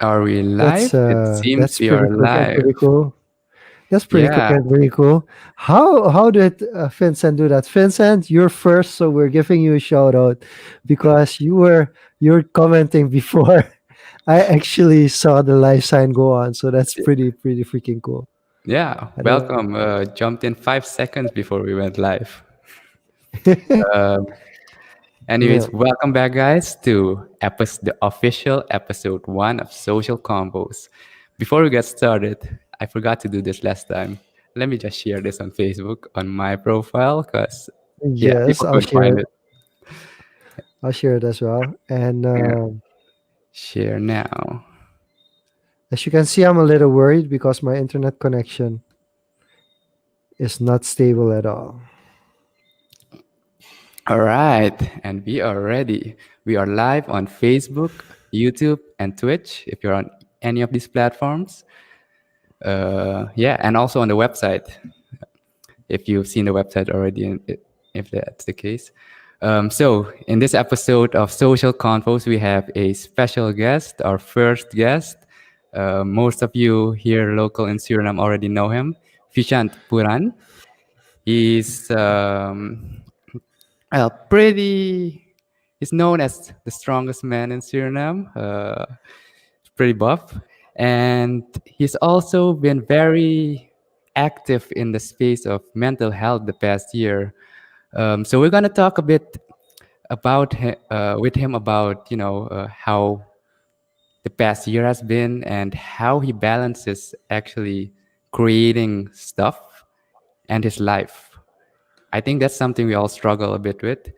Are we live? It seems That's we pretty are quick and live. pretty cool. That's pretty quick Yeah, and pretty cool. How did Vincent do that? Vincent, you're first, so we're giving you a shout out because you're commenting before I actually saw the live sign go on. So that's pretty freaking cool. yeah. I don't Welcome. Jumped in 5 seconds before we went live. Um, know. anyways, welcome back, guys, to the official episode 1 of Social Combos. Before we get started, I forgot to do this last time. Let me just share this on Facebook on my profile, cause yeah, Yes, people I'll couldn't share find it. it. I'll share it as well. And Yeah, share now. as you can see, I'm a little worried because my internet connection is not stable at all. All right, and we are ready. We are live on Facebook, YouTube, and Twitch if you're on any of these platforms. Yeah, and also on the website if you've seen the website already, and if that's the case. So, in this episode of Social Confoes, we have a special guest, our first guest. Most of you here local in Suriname already know him, Vishant Puran. He's pretty. He's known as the strongest man in Suriname. Pretty buff, and he's also been very active in the space of mental health the past year. So we're gonna talk a bit with him about how the past year has been and how he balances actually creating stuff and his life. I think that's something we all struggle a bit with,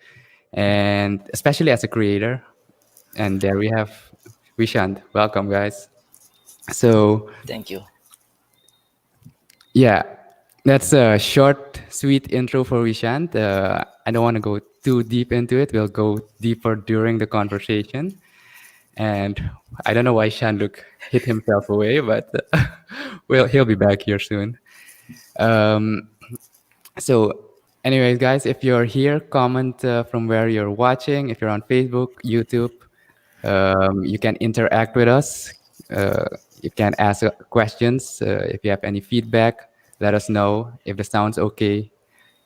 and especially as a creator. And there we have Vishant. Welcome, guys. So, Thank you. yeah, that's a short, sweet intro for Vishant. I don't want to go too deep into it. We'll go deeper during the conversation. And I don't know why Shanduk hit himself away, but well, he'll be back here soon. Um, so, anyways, guys, if you're here, comment from where you're watching. If you're on Facebook, YouTube, you can interact with us. Uh, you can ask questions. If you have any feedback, let us know. If the sound's okay,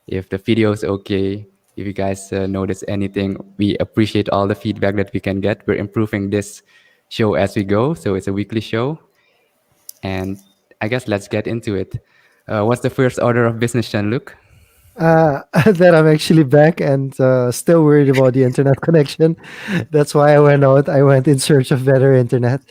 if the video's okay, if you guys notice anything, we appreciate all the feedback that we can get. We're improving this show as we go, so it's a weekly show. And I guess let's get into it. What's the first order of business, Jean-Luc? That I'm actually back and still worried about the internet connection. That's why I went out. I went in search of better internet.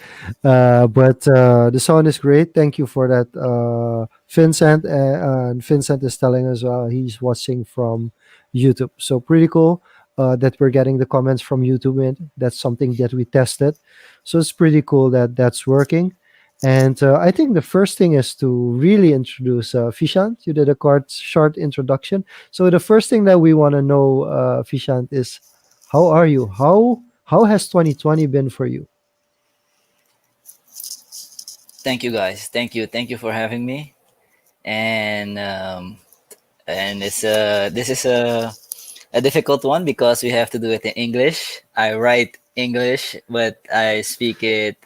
But the sound is great. Thank you for that, Vincent. And Vincent is telling us he's watching from YouTube. So pretty cool that we're getting the comments from YouTube. And that's something that we tested. So it's pretty cool that that's working. And I think the first thing is to really introduce Fishant. You did a short introduction. So the first thing that we want to know, Fishant, is how are you? How has 2020 been for you? Thank you, guys. Thank you for having me. And this is a difficult one because we have to do it in English. I write English, but I speak it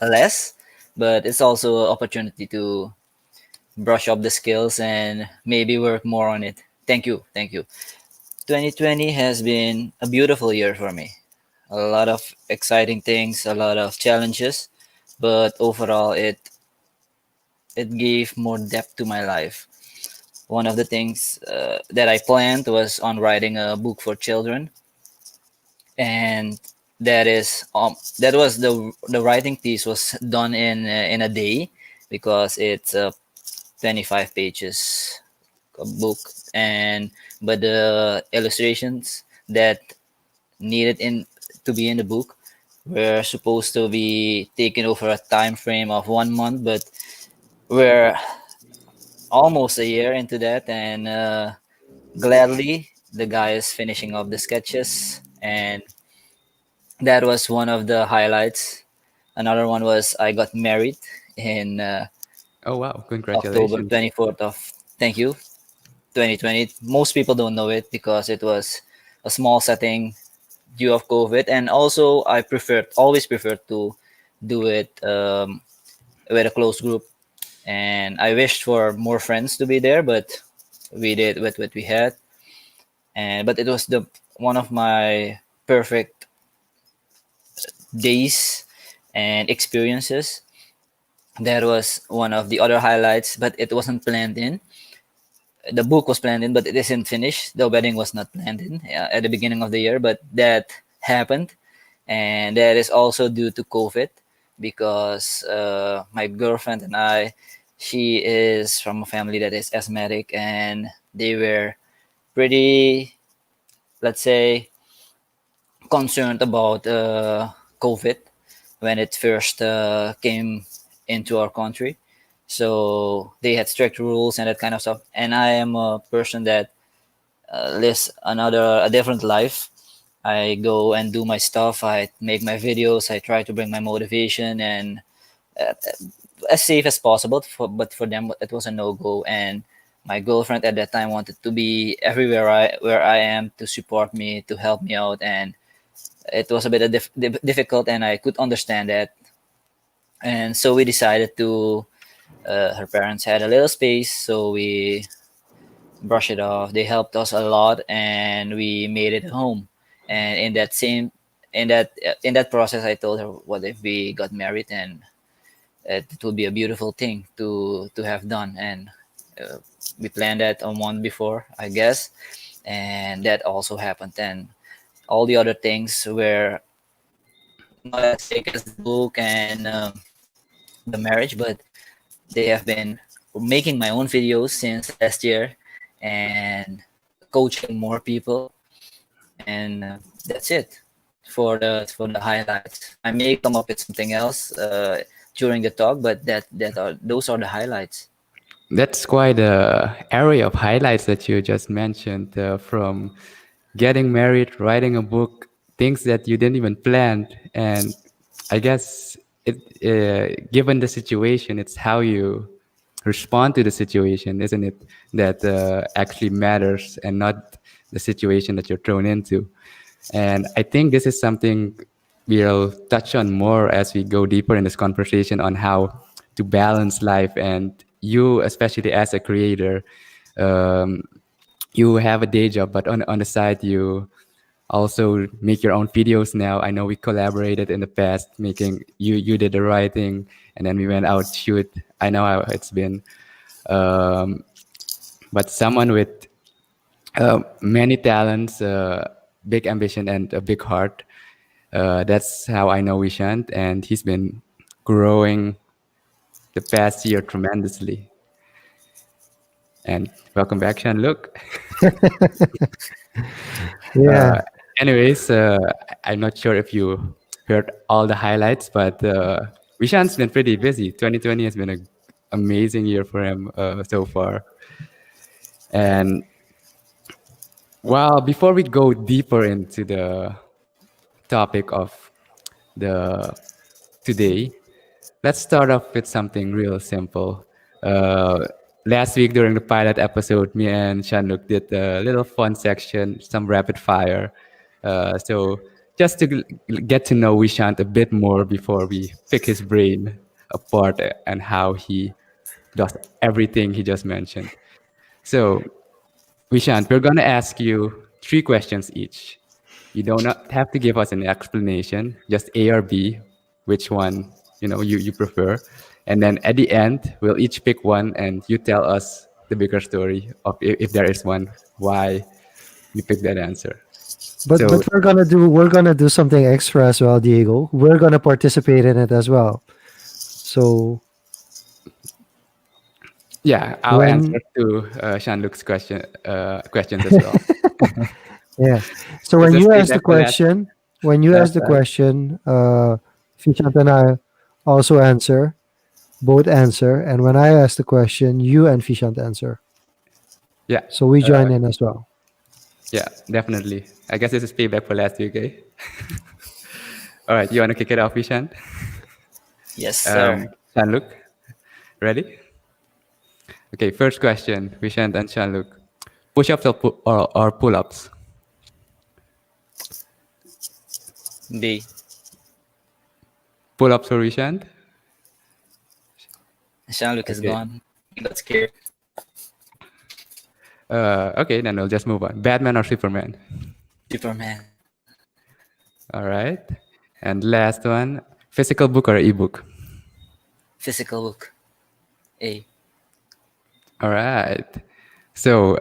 less. But it's also an opportunity to brush up the skills and maybe work more on it. Thank you. 2020 has been a beautiful year for me. A lot of exciting things, a lot of challenges, but overall it gave more depth to my life. One of the things that I planned was on writing a book for children, and that was the writing piece was done in a day because it's 25 pages a book, and but the illustrations that needed in to be in the book were supposed to be taken over a time frame of 1 month, but we're almost a year into that, and gladly the guy is finishing up the sketches, and that was one of the highlights. Another one was I got married in Oh, wow. October Congratulations. 24th of, thank you, 2020. Most people don't know it because it was a small setting due of COVID, and also I always preferred to do it with a close group. And I wished for more friends to be there, but we did with what we had. And but it was the one of my perfect days and experiences. That was one of the other highlights, but it wasn't planned in. The book was planned in, but it isn't finished. The wedding was not planned in at the beginning of the year, but that happened, and that is also due to COVID, because my girlfriend and I, she is from a family that is asthmatic, and they were pretty, let's say, concerned about COVID when it first came into our country. So they had strict rules and that kind of stuff. And I am a person that lives a different life. I go and do my stuff. I make my videos. I try to bring my motivation and uh, as safe as possible. But for them, it was a no go. And my girlfriend at that time wanted to be everywhere where I am to support me, to help me out, and it was a bit difficult, and I could understand that. And so we decided to. Her parents had a little space, so we brushed it off. They helped us a lot, and we made it home. And in that process, I told her, "What if we got married? And it would be a beautiful thing to have done." And uh, we planned that a month before, I guess, and that also happened. And all the other things were not as big as the book and the marriage, but they have been making my own videos since last year and coaching more people, and that's it for the highlights. I may come up with something else during the talk, but that are those are the highlights. That's quite a area of highlights that you just mentioned, from getting married, writing a book, things that you didn't even plan. And I guess given the situation, it's how you respond to the situation, isn't it? That actually matters, and not the situation that you're thrown into. And I think this is something we'll touch on more as we go deeper in this conversation on how to balance life. And you, especially as a creator, um, you have a day job, but on the side, you also make your own videos now. I know we collaborated in the past, making you did the writing, and then we went out shoot. I know how it's been. Um, but someone with many talents, big ambition, and a big heart. That's how I know Vishant, and he's been growing the past year tremendously. And welcome back, Shan. Look. Yeah. Uh, anyways, I'm not sure if you heard all the highlights, but Vishant's been pretty busy. 2020 has been an amazing year for him so far. And well, before we go deeper into the topic of the today, let's start off with something real simple. Last week during the pilot episode, me and Shanluk did a little fun section, some rapid fire. So just to get to know Vishant a bit more before we pick his brain apart and how he does everything he just mentioned. So Vishant, we're gonna ask you three questions each. You do not have to give us an explanation, just A or B, which one you prefer. And then at the end, we'll each pick one, and you tell us the bigger story of if there is one, why you pick that answer. So But we're gonna do something extra as well, Diego. We're gonna participate in it as well. So yeah, I'll answer when to Shanluk's questions as well. yeah, so It's when a you stay ask the back for question, when you last ask the time. question, Fishant and I also answer, both answer, and when I ask the question, you and Fishant answer. Yeah, So we uh, join in as well. yeah, definitely. I guess this is payback for last week, eh? All right, you want to kick it off, Vishant? Yes, sir. Shanluk, ready? Okay, first question, Vishant and Shanluk. Push-ups or pull-ups? B. Pull-ups for Vishant. Jean-Luc is Okay. gone. He got scared. Okay, then we'll just move on. Batman or Superman? Superman. All right. And last one, physical book or ebook? Physical book. A. All right. So,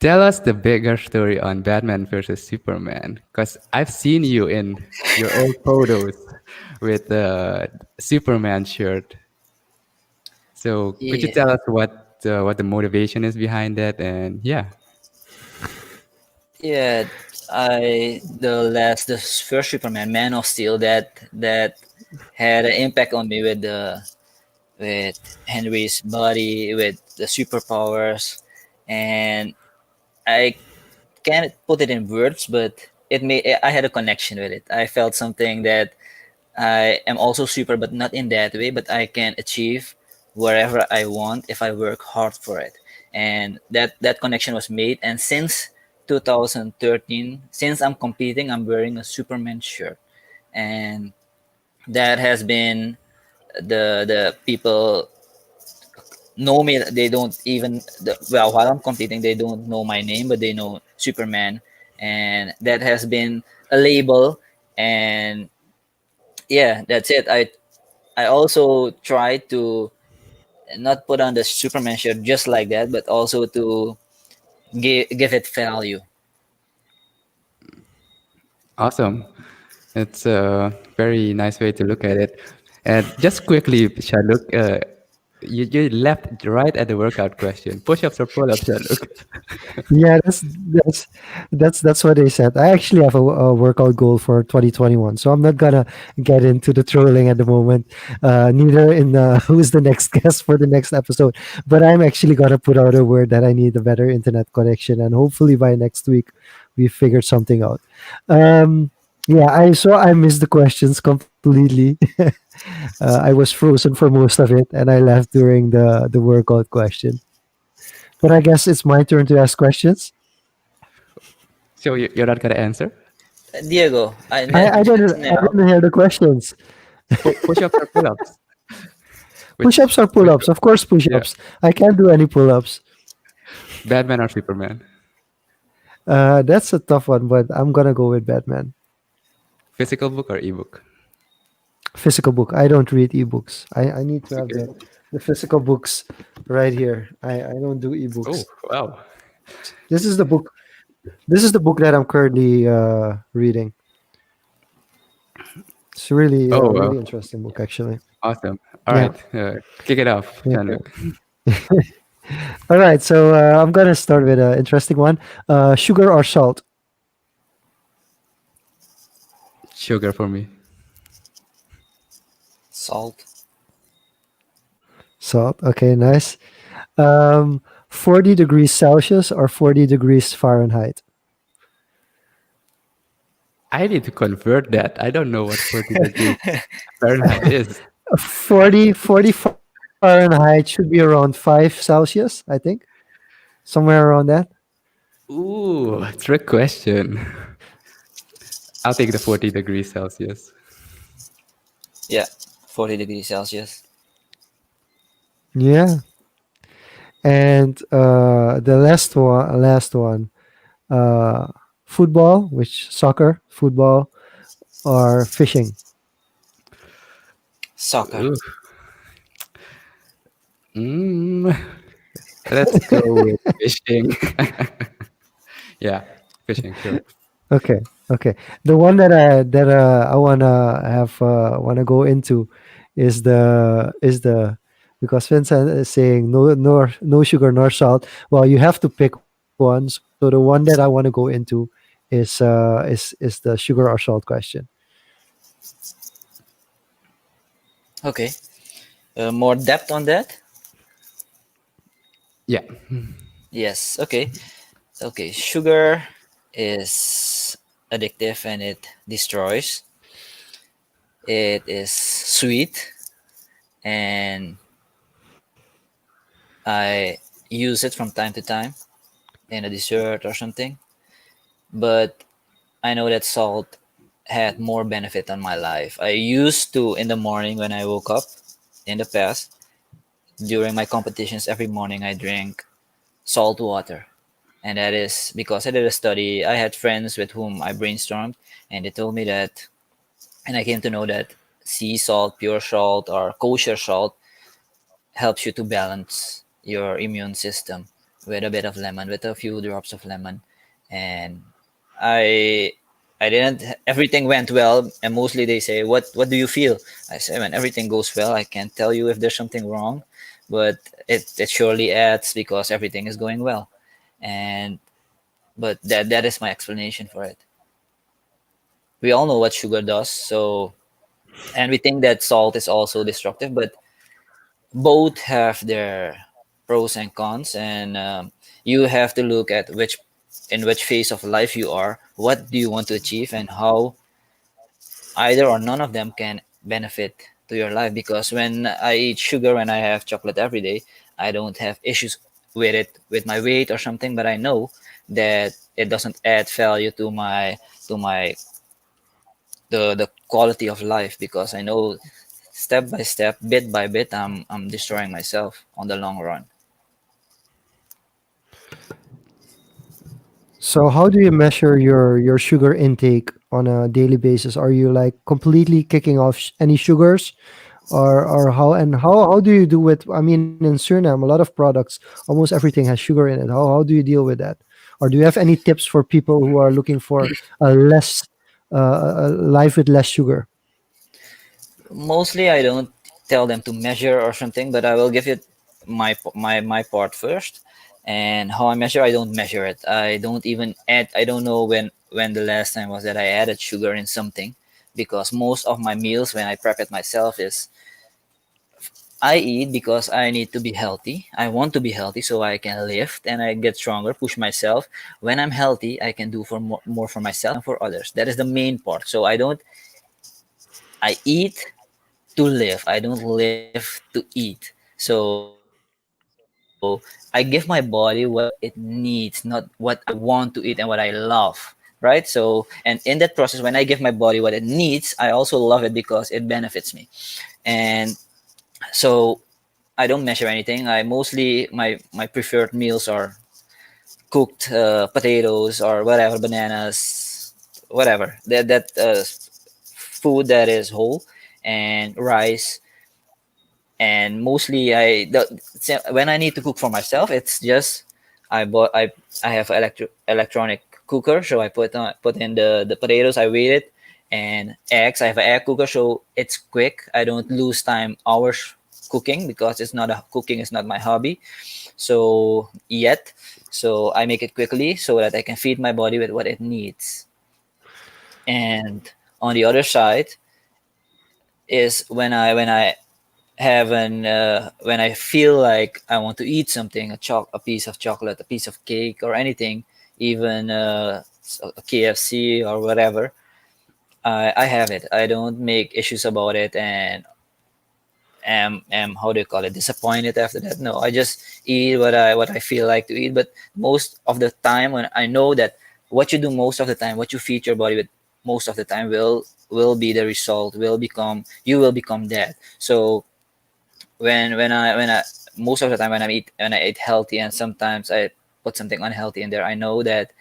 tell us the bigger story on Batman versus Superman, because I've seen you in your old photos with the Superman shirt. So, could you Yeah. tell us what the motivation is behind that? And yeah, Yeah. The first Superman, Man of Steel, that had an impact on me with Henry's body, with the superpowers, and I can't put it in words, but I had a connection with it. I felt something that I am also super, but not in that way, but I can achieve wherever I want if I work hard for it. And that connection was made. And since 2013, since I'm competing, I'm wearing a Superman shirt, and that has been the people know me. They don't even well, while I'm competing, they don't know my name, but they know Superman, and that has been a label. And yeah, that's it. I also try to not put on the Superman shirt just like that, but also to give it value. awesome. It's a very nice way to look at it. And just quickly, Shaduk, you left right at the workout question. Push-ups or pull-ups, Shaduk? Yeah, that's what they said. I actually have a workout goal for 2021, so I'm not gonna get into the trolling at the moment. Neither in who's the next guest for the next episode, but I'm actually gonna put out a word that I need a better internet connection, and hopefully by next week we figured something out. Um, yeah, I missed the questions completely. I was frozen for most of it, and I left during the workout question. But I guess it's my turn to ask questions. So you're not gonna answer? Diego, I just didn't I now. didn't hear the questions. Push-ups or pull-ups? Which Push-ups or which pull-ups? Of course, yeah, push-ups. I can't do any pull-ups. Batman or Superman? That's a tough one, but I'm gonna go with Batman. Physical book or ebook? Physical book. I don't read ebooks. I need to have Okay. the physical books right here. I don't do Oh, ebooks. wow. This is the book. This is the book that I'm currently reading. It's really Oh, really interesting book actually. awesome. All Yeah. right, kick it off, Yeah. Jean-Luc. All right. So I'm gonna start with an interesting one. Sugar or salt? Sugar for me. Salt. Salt. Okay. Nice. 40 degrees Celsius or 40 degrees Fahrenheit? I need to convert that. I don't know what 40 degrees Fahrenheit is. 40 Fahrenheit should be around 5 Celsius, I think. Somewhere around that. Ooh, trick question. I'll take the 40 degrees Celsius. Yeah, 40 degrees Celsius. Yeah. And the last one, uh, football, which soccer, football, or fishing. Soccer. Ooh. Mm, let's go with fishing. Yeah, fishing, sure. Okay, okay. The one that I wanna go into is the because Vincent is saying no sugar nor salt. Well, you have to pick one. So the one that I want to go into is the sugar or salt question. Okay. More depth on that? Yeah. Yes. Okay. Okay. Sugar is addictive and it destroys. It is sweet and I use it from time to time in a dessert or something. But I know that salt had more benefit on my life. I used to, in the morning when I woke up in the past, during my competitions, every morning I drink salt water. And that is because I did a study. I had friends with whom I brainstormed, and they told me that, and I came to know that sea salt, pure salt, or kosher salt helps you to balance your immune system with a bit of lemon, with a few drops of lemon. And I I didn't everything went well, and mostly they say, what do you feel? I say, when everything goes well, I can't tell you if there's something wrong, but it surely adds because everything is going well. And but that is my explanation for it. We all know what sugar does, so, and we think that salt is also destructive, but both have their pros and cons, and you have to look at which phase of life you are, what do you want to achieve, and how either or none of them can benefit to your life. Because when I eat sugar, when I have chocolate every day, I don't have issues with it, with my weight or something, but I know that it doesn't add value to my the quality of life, because I know step by step, bit by bit, I'm destroying myself on the long run. So how do you measure your sugar intake on a daily basis? Are you like completely kicking off any sugars, or how do you do it? I mean, in Suriname, a lot of products, almost everything has sugar in it. How do you deal with that? Or do you have any tips for people who are looking for a less a life with less sugar? Mostly, I don't tell them to measure or something, but I will give you my part first. And how I measure, I don't measure it. I don't even add. I don't know when the last time was that I added sugar in something, because most of my meals when I prep it myself is I eat because I need to be healthy. I want to be healthy so I can lift and I get stronger, push myself. When I'm healthy, I can do for more for myself and for others. That is the main part. So I eat to live. I don't live to eat. So I give my body what it needs, not what I want to eat and what I love. Right? So, and in that process, when I give my body what it needs, I also love it because it benefits me. And so I don't measure anything. I mostly my preferred meals are cooked potatoes or whatever, bananas, whatever. That food that is whole, and rice. And mostly when I need to cook for myself, it's just I bought I have electronic cooker, so I put in the potatoes, I weigh it, and eggs. I have an egg cooker, so it's quick. I don't lose time hours cooking, because cooking is not my hobby. So yet, so I make it quickly so that I can feed my body with what it needs. And on the other side is when I have an when I feel like I want to eat something, a piece of chocolate, a piece of cake, or anything, even a KFC or whatever. I have it. I don't make issues about it, and am how do you call it, disappointed after that. No, I just eat what I feel like to eat. But most of the time, when I know that what you do most of the time, what you feed your body with most of the time, will be the result. Will become that. So when I most of the time when I eat healthy, and sometimes I put something unhealthy in there, I know that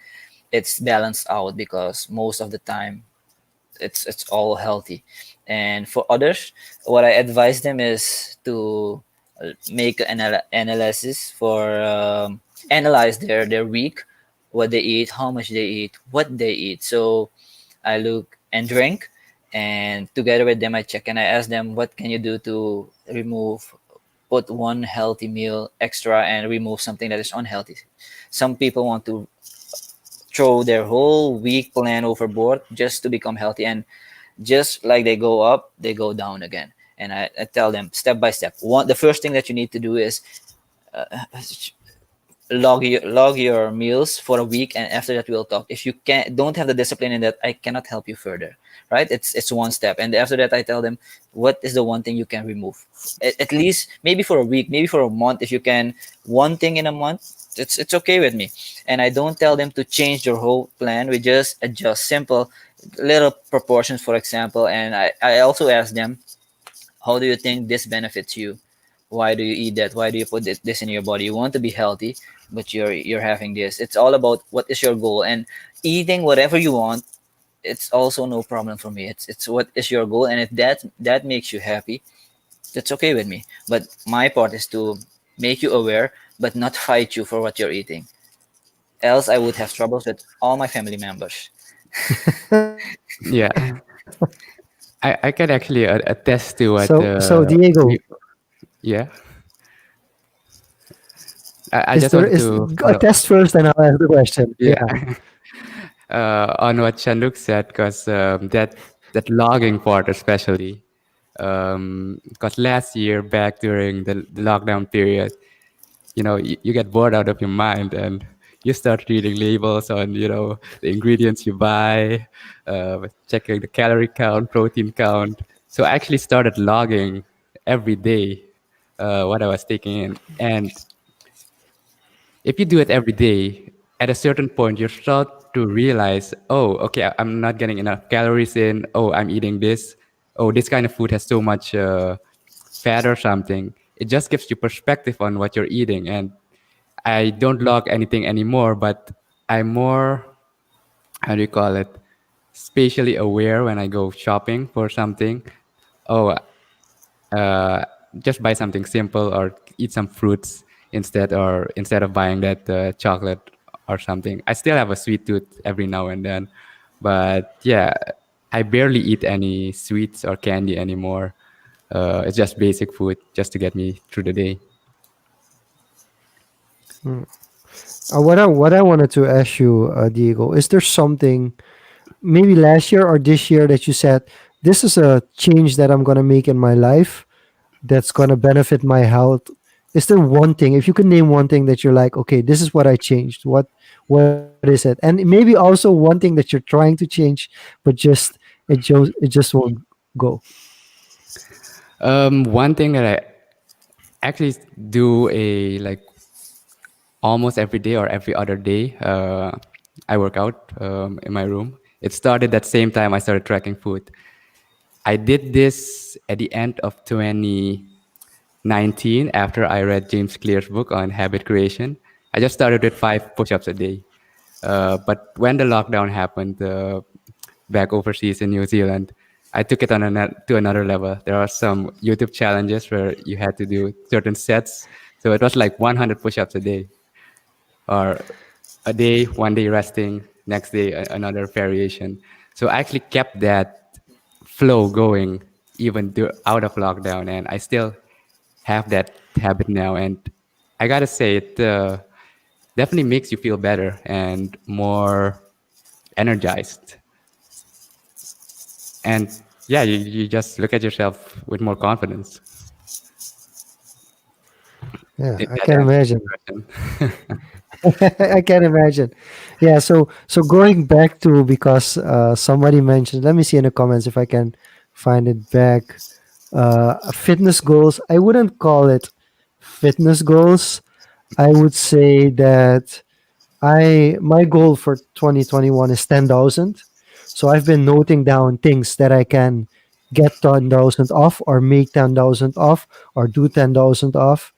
it's balanced out, because most of the time it's all healthy. And for others, what I advise them is to make an analysis for analyze their week, what they eat, how much they eat, what they eat. So I look and drink, and together with them I check and I ask them, what can you do to remove, put one healthy meal extra and remove something that is unhealthy. Some people want to throw their whole week plan overboard just to become healthy, and just like they go up, they go down again. And I tell them step by step. The first thing that you need to do is log your meals for a week, and after that we'll talk. If you don't have the discipline in that, I cannot help you further, right? It's one step, and after that I tell them what is the one thing you can remove, at least maybe for a week, maybe for a month. If you can one thing in a month, it's okay with me. And I don't tell them to change their whole plan. We just adjust simple little proportions, for example. And I also ask them, how do you think this benefits you? Why do you eat that? Why do you put this in your body? You want to be healthy, but you're having this. It's all about what is your goal. And eating whatever you want, it's also no problem for me. It's what is your goal, and if that makes you happy, that's okay with me. But my part is to make you aware, but not fight you for what you're eating. Else I would have troubles with all my family members. Yeah, I can actually attest to what. So Diego, Yeah, I is just there wanted is to a follow. test first, and I'll ask the question. Yeah, Yeah. on what Chanduk said, because that logging part especially, because last year back during the lockdown period, you get bored out of your mind and you start reading labels on the ingredients you buy, checking the calorie count, protein count. So I actually started logging every day what I was taking in. And if you do it every day, at a certain point you start to realize, oh, okay, I'm not getting enough calories in. Oh, I'm eating this. Oh, this kind of food has so much fat or something. It just gives you perspective on what you're eating. And I don't log anything anymore, but I'm more, how do you call it, spatially aware when I go shopping for something. Oh, uh, just buy something simple or eat some fruits instead of buying that chocolate or something. I still have a sweet tooth every now and then, but yeah, I barely eat any sweets or candy anymore. It's just basic food just to get me through the day. What I wanted to ask you, Diego, is there something maybe last year or this year that you said this is a change that I'm gonna make in my life that's gonna benefit my health? Is there one thing, if you could name one thing that you're like, okay, this is what I changed. What is it? And maybe also one thing that you're trying to change, but it just won't go. One thing that I actually do like almost every day or every other day, I work out in my room. It started that same time I started tracking food. I did this at the end of 2019 after I read James Clear's book on habit creation. I just started with 5 push-ups a day. But when the lockdown happened back overseas in New Zealand, I took it to another level. There are some YouTube challenges where you had to do certain sets. So it was like 100 push-ups a day, or a day, one day resting, next day another variation. So I actually kept that flow going even out of lockdown, and I still have that habit now. And I gotta say, it definitely makes you feel better and more energized. And yeah, you just look at yourself with more confidence. Yeah, If I that can answers imagine. the question. I can imagine. Yeah, so going back to, because somebody mentioned, let me see in the comments if I can find it back. Fitness goals. I wouldn't call it fitness goals. I would say that I my goal for 2021 is 10,000. So I've been noting down things that I can get 10,000 off, or make 10,000 off, or do 10,000 off.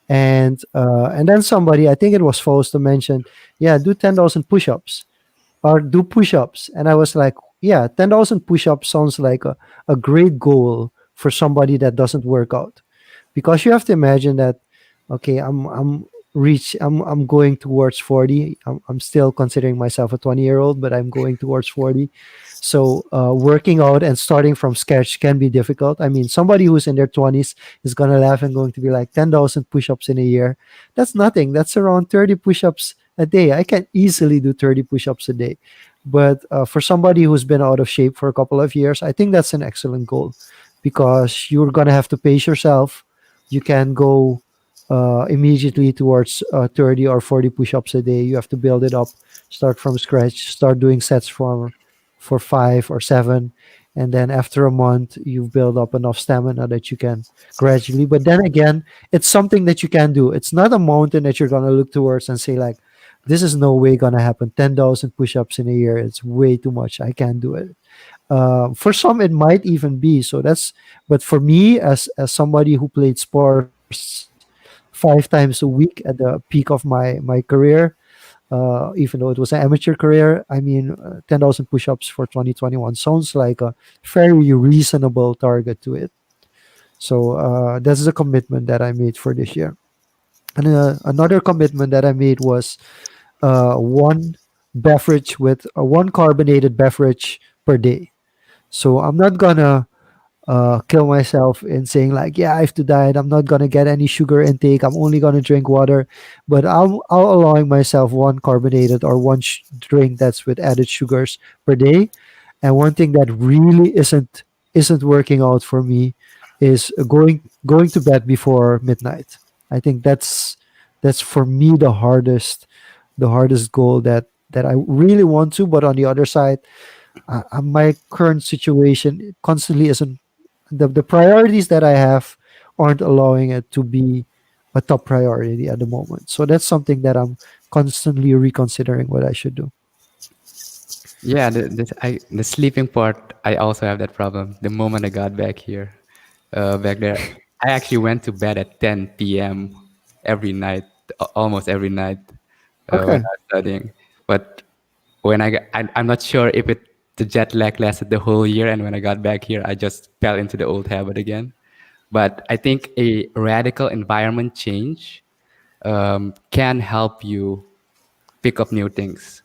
And then somebody, I think it was Foles, to mention, yeah, do 10,000 push-ups or do push-ups. And I was like, yeah, 10,000 push-ups sounds like a great goal for somebody that doesn't work out, because you have to imagine that, okay, I'm going towards 40. I'm still considering myself a 20-year-old, but I'm going towards 40. So working out and starting from scratch can be difficult. I mean, somebody who's in their 20s is going to laugh and going to be like, 10,000 push-ups in a year, that's nothing. That's around 30 push-ups a day. I can easily do 30 push-ups a day. But for somebody who's been out of shape for a couple of years, I think that's an excellent goal, because you're going to have to pace yourself. You can go immediately towards 30 or 40 push-ups a day. You have to build it up, start from scratch, start doing sets for 5 or 7, and then after a month you've built up enough stamina that you can gradually. But then again, it's something that you can do. It's not a mountain that you're gonna look towards and say like, this is no way gonna happen. 10,000 push-ups in a year, it's way too much. I can't do it. For some, it might even be so. But for me, as somebody who played sports 5 times a week at the peak of my career, even though it was an amateur career, I mean, 10,000 push-ups for 2021 sounds like a very reasonable target to it. So that's the commitment that I made for this year. And another commitment that I made was one one carbonated beverage per day. So I'm not gonna kill myself in saying like, yeah, I have to diet. I'm not gonna get any sugar intake. I'm only gonna drink water, but I'll allowing myself one carbonated or one drink that's with added sugars per day. And one thing that really isn't working out for me is going to bed before midnight. I think that's for me the hardest goal that I really want to. But on the other side, my current situation constantly isn't the priorities that I have aren't allowing it to be a top priority at the moment. So that's something that I'm constantly reconsidering what I should do. Yeah, the sleeping part, I also have that problem. The moment I got back here, back there, I actually went to bed at 10 p.m. every night, almost every night when Okay. I was studying. But when I'm not sure if the jet lag lasted the whole year, and when I got back here, I just fell into the old habit again. But I think a radical environment change can help you pick up new things.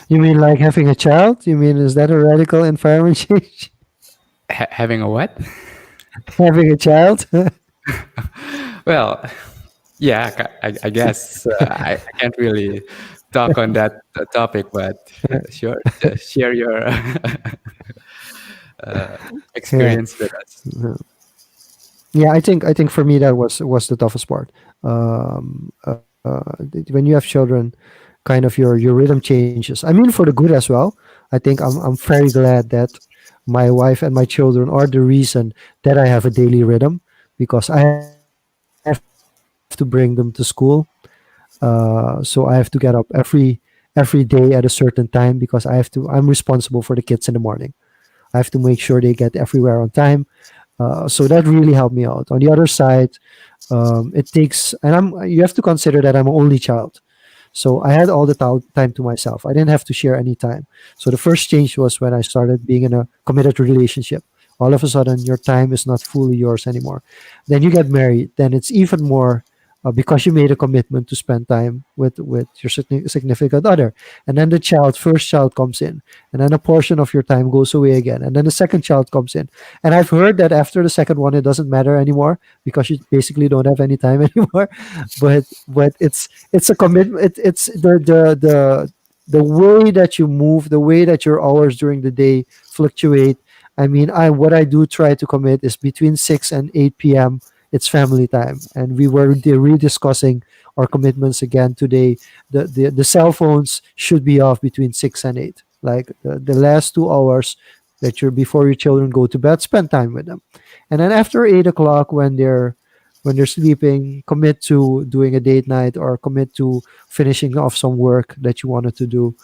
You mean like having a child? You mean is that a radical environment change? Having a what? Having a child? Well, yeah, I guess I can't really talk on that topic, but sure, share your uh, Yeah. experience with us. Yeah, I think for me that was the toughest part. When you have children, kind of your rhythm changes. I mean, for the good as well. I think I'm very glad that my wife and my children are the reason that I have a daily rhythm, because I have to bring them to school. So I have to get up every day at a certain time because I'm responsible for the kids in the morning. I have to make sure they get everywhere on time. So that really helped me out. On the other side, it takes, and you have to consider that I'm an only child. So I had all the time to myself. I didn't have to share any time. So the first change was when I started being in a committed relationship. All of a sudden, your time is not fully yours anymore. Then you get married. Then it's even more, because you made a commitment to spend time with your significant other. And then the first child comes in, and then a portion of your time goes away again. And then the second child comes in. And I've heard that after the second one, it doesn't matter anymore because you basically don't have any time anymore. But it's a commitment. It's the way that you move, the way that your hours during the day fluctuate. I mean, I what I do try to commit is between 6 and 8 p.m. It's family time, and we were rediscussing our commitments again today. The cell phones should be off between 6 and 8. Like the last 2 hours that you're before your children go to bed, spend time with them, and then after 8 o'clock when they're sleeping, commit to doing a date night or commit to finishing off some work that you wanted to do.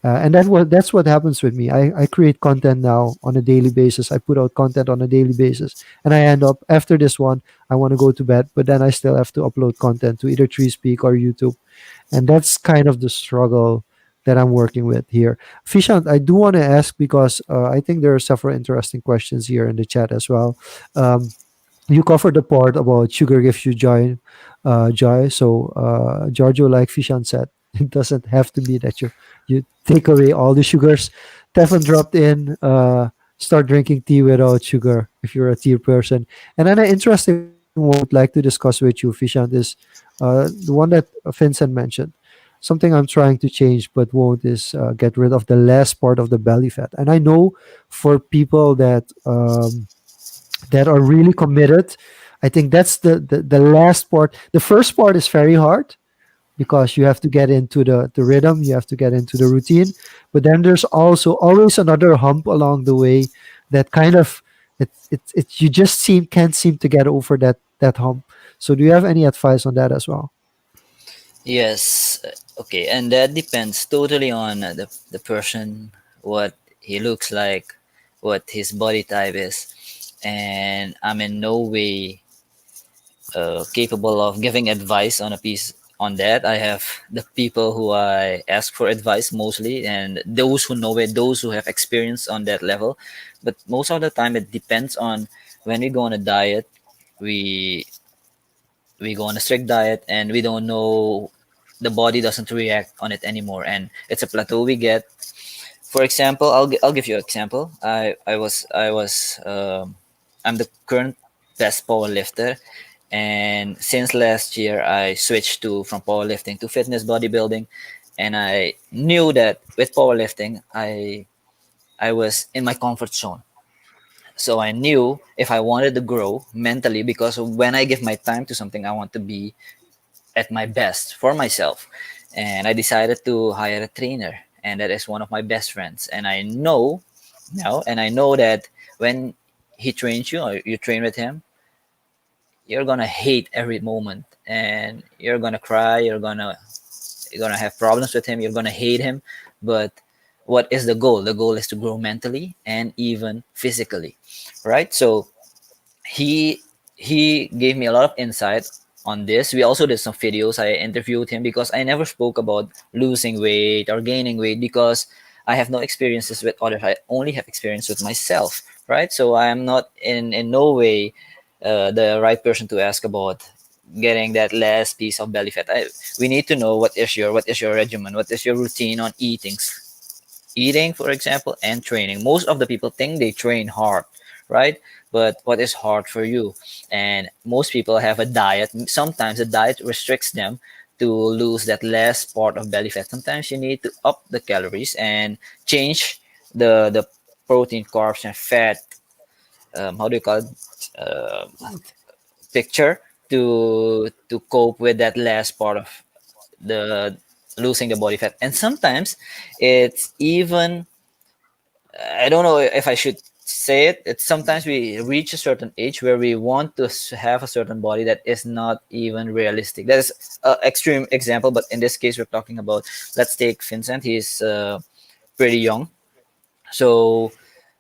And that's what happens with me. I create content now on a daily basis. I put out content on a daily basis, and I end up after this one, I want to go to bed, but then I still have to upload content to either TreeSpeak or YouTube, and that's kind of the struggle that I'm working with here. Fishant, I do want to ask because I think there are several interesting questions here in the chat as well. Um, you covered the part about sugar gives you joy. So Giorgio, like Fishant said, it doesn't have to be that you take away all the sugars. Stefan dropped in, start drinking tea without sugar if you're a tea person. And then an interesting one I would like to discuss with you, Fishant, is the one that Vincent mentioned. Something I'm trying to change but won't is get rid of the last part of the belly fat. And I know for people that are really committed, I think that's the last part. The first part is very hard because you have to get into the rhythm, you have to get into the routine. But then there's also always another hump along the way that kind of it you just can't seem to get over that hump. So do you have any advice on that as well? Yes. Okay, and that depends totally on the person, what he looks like, what his body type is, and I'm in no way capable of giving advice on a piece on that. I have the people who I ask for advice mostly, and those who know it, those who have experience on that level. But most of the time, it depends on when we go on a diet. We we go on a strict diet, and we don't know, the body doesn't react on it anymore, and it's a plateau we get. For example, I'll give you an example. I'm the current best power lifter, and since last year I switched to from powerlifting to fitness bodybuilding, and I knew that with powerlifting I was in my comfort zone. So I knew if I wanted to grow mentally, because when I give my time to something, I want to be at my best for myself. And I decided to hire a trainer, and that is one of my best friends. And I know now, and I know that when he trains you or you train with him, you're gonna hate every moment, and you're gonna cry. You're gonna have problems with him. You're gonna hate him. But what is the goal? The goal is to grow mentally and even physically, right? So he he gave me a lot of insight on this. We also did some videos. I interviewed him because I never spoke about losing weight or gaining weight because I have no experiences with others. I only have experience with myself, right? So I am not in no way the right person to ask about getting that last piece of belly fat. We need to know what is your regimen, what is your routine on eating, for example, and training. Most of the people think they train hard, right? But what is hard for you? And most people have a diet. Sometimes the diet restricts them to lose that last part of belly fat. Sometimes you need to up the calories and change the protein, carbs, and fat. How do you call it? Uh, Picture to cope with that last part of the losing the body fat. And sometimes it's even, I don't know if I should say it. It's sometimes we reach a certain age where we want to have a certain body that is not even realistic. That is an extreme example, but in this case, we're talking about, let's take Vincent. He's pretty young. So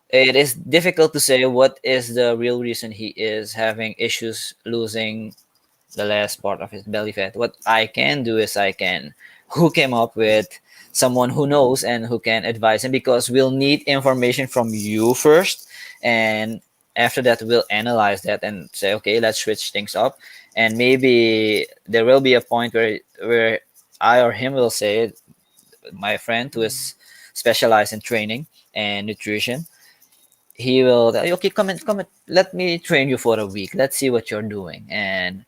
it is difficult to say what is the real reason he is having issues losing the last part of his belly fat. What I can do is I can hook him up with someone who knows and who can advise him, because we'll need information from you first, and after that we'll analyze that and say, okay, let's switch things up. And maybe there will be a point where I or him will say, my friend who is specialized in training and nutrition, he will tell you, okay, come and let me train you for a week, let's see what you're doing. And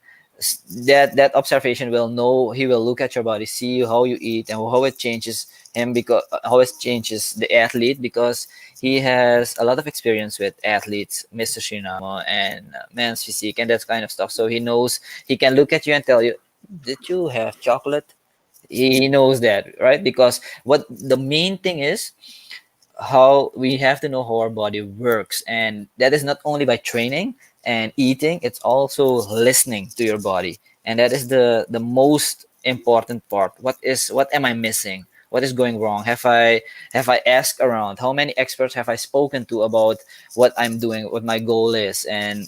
that observation will know, he will look at your body, see how you eat and how it changes him, because how it changes the athlete, because he has a lot of experience with athletes, Mr. Shinamo, and men's physique and that kind of stuff. So he knows, he can look at you and tell you, did you have chocolate? He knows that, right? Because what the main thing is, how we have to know how our body works, and that is not only by training and eating, it's also listening to your body. And that is the most important part. What am I missing? What is going wrong? Have I asked around? How many experts have I spoken to about what I'm doing, what my goal is? And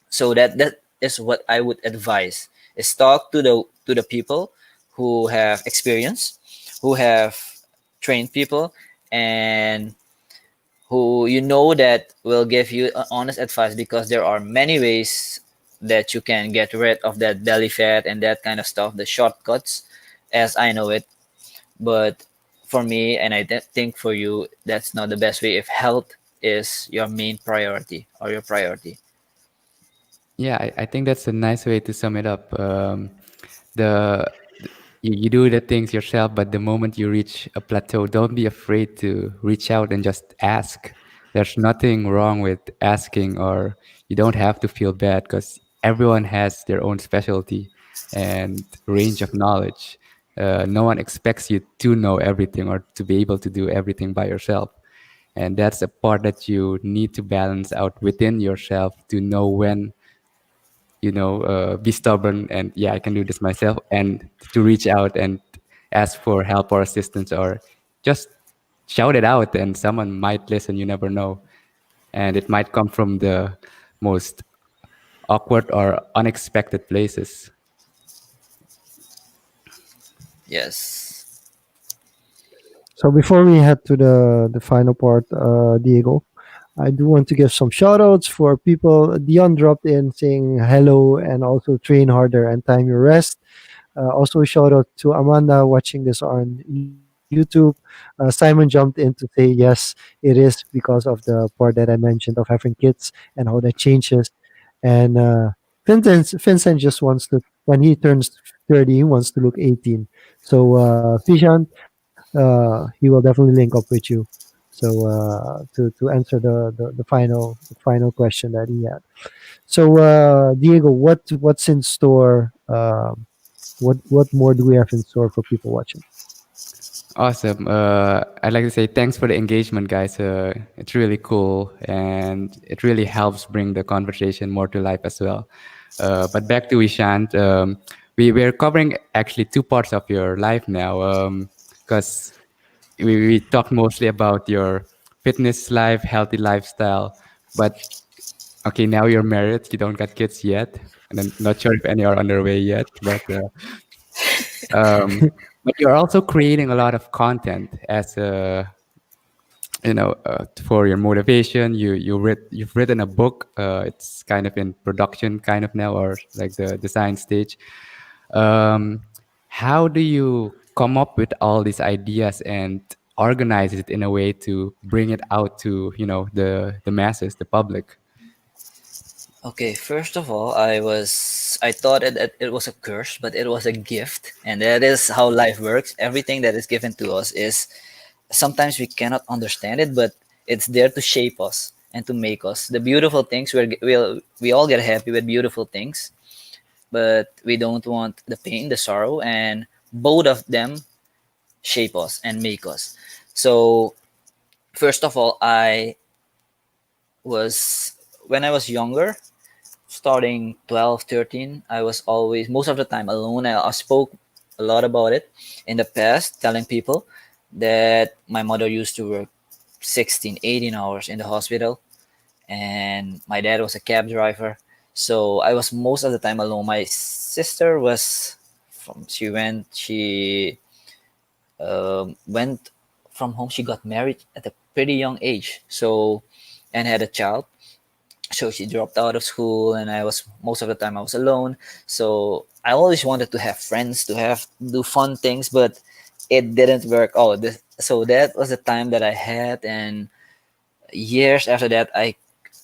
so that is what I would advise, is talk to the people who have experience, who have trained people, and who you know that will give you honest advice, because there are many ways that you can get rid of that belly fat and that kind of stuff, the shortcuts, as I know it. But for me, and I think for you, that's not the best way if health is your main priority or your priority. Yeah, I think that's a nice way to sum it up. The you do the things yourself, but the moment you reach a plateau, don't be afraid to reach out and just ask. There's nothing wrong with asking, or you don't have to feel bad, because everyone has their own specialty and range of knowledge. No one expects you to know everything or to be able to do everything by yourself. And that's a part that you need to balance out within yourself to know when, be stubborn and, yeah, I can do this myself, and to reach out and ask for help or assistance, or just shout it out and someone might listen. You never know. And it might come from the most awkward or unexpected places. Yes. So before we head to the final part, Diego, I do want to give some shout outs for people. Dion dropped in saying hello and also train harder and time your rest. Also, a shout out to Amanda watching this on YouTube. Simon jumped in to say, yes, it is because of the part that I mentioned of having kids and how that changes. And Vincent just wants to, when he turns 30, he wants to look 18. So, Vishant, he will definitely link up with you. So, to answer the final question that he had. So, Diego, what's in store? What more do we have in store for people watching? Awesome. I'd like to say thanks for the engagement, guys. It's really cool, and it really helps bring the conversation more to life as well. But back to Ishant, we're covering actually two parts of your life now, because we talked mostly about your fitness life, healthy lifestyle. But okay, now you're married, you don't got kids yet, and I'm not sure if any are on their way yet. But you're also creating a lot of content as a, for your motivation. You've written a book. It's kind of in production, kind of now, or like the design stage. Um, how do you come up with all these ideas and organize it in a way to bring it out to the masses, the public? Okay, first of all, I thought it was a curse, but it was a gift, and that is how life works. Everything that is given to us is, sometimes we cannot understand it, but it's there to shape us and to make us. The beautiful things, we all get happy with beautiful things, but we don't want the pain, the sorrow, and both of them shape us and make us. So first of all, was when I was younger, starting 12, 13, I was always, most of the time, alone. I spoke a lot about it in the past, telling people that my mother used to work 16, 18 hours in the hospital, and my dad was a cab driver. So I was most of the time alone. My sister was went from home. She got married at a pretty young age, so, and had a child. So she dropped out of school, and I was, most of the time I was alone. So I always wanted to have friends, to have do fun things, but it didn't work out. So that was the time that I had, and years after that, I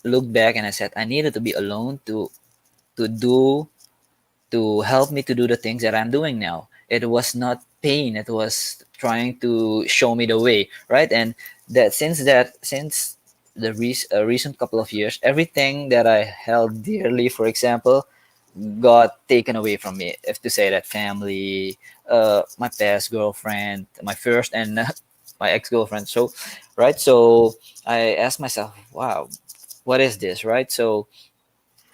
looked back and I said I needed to be alone to do to help me to do the things that I'm doing now. It was not pain; it was trying to show me the way, right? And since the recent couple of years, everything that I held dearly, for example, got taken away from me. If to say that, family, my past girlfriend, my first and my ex girlfriend. So, right. So I asked myself, wow, what is this, right? So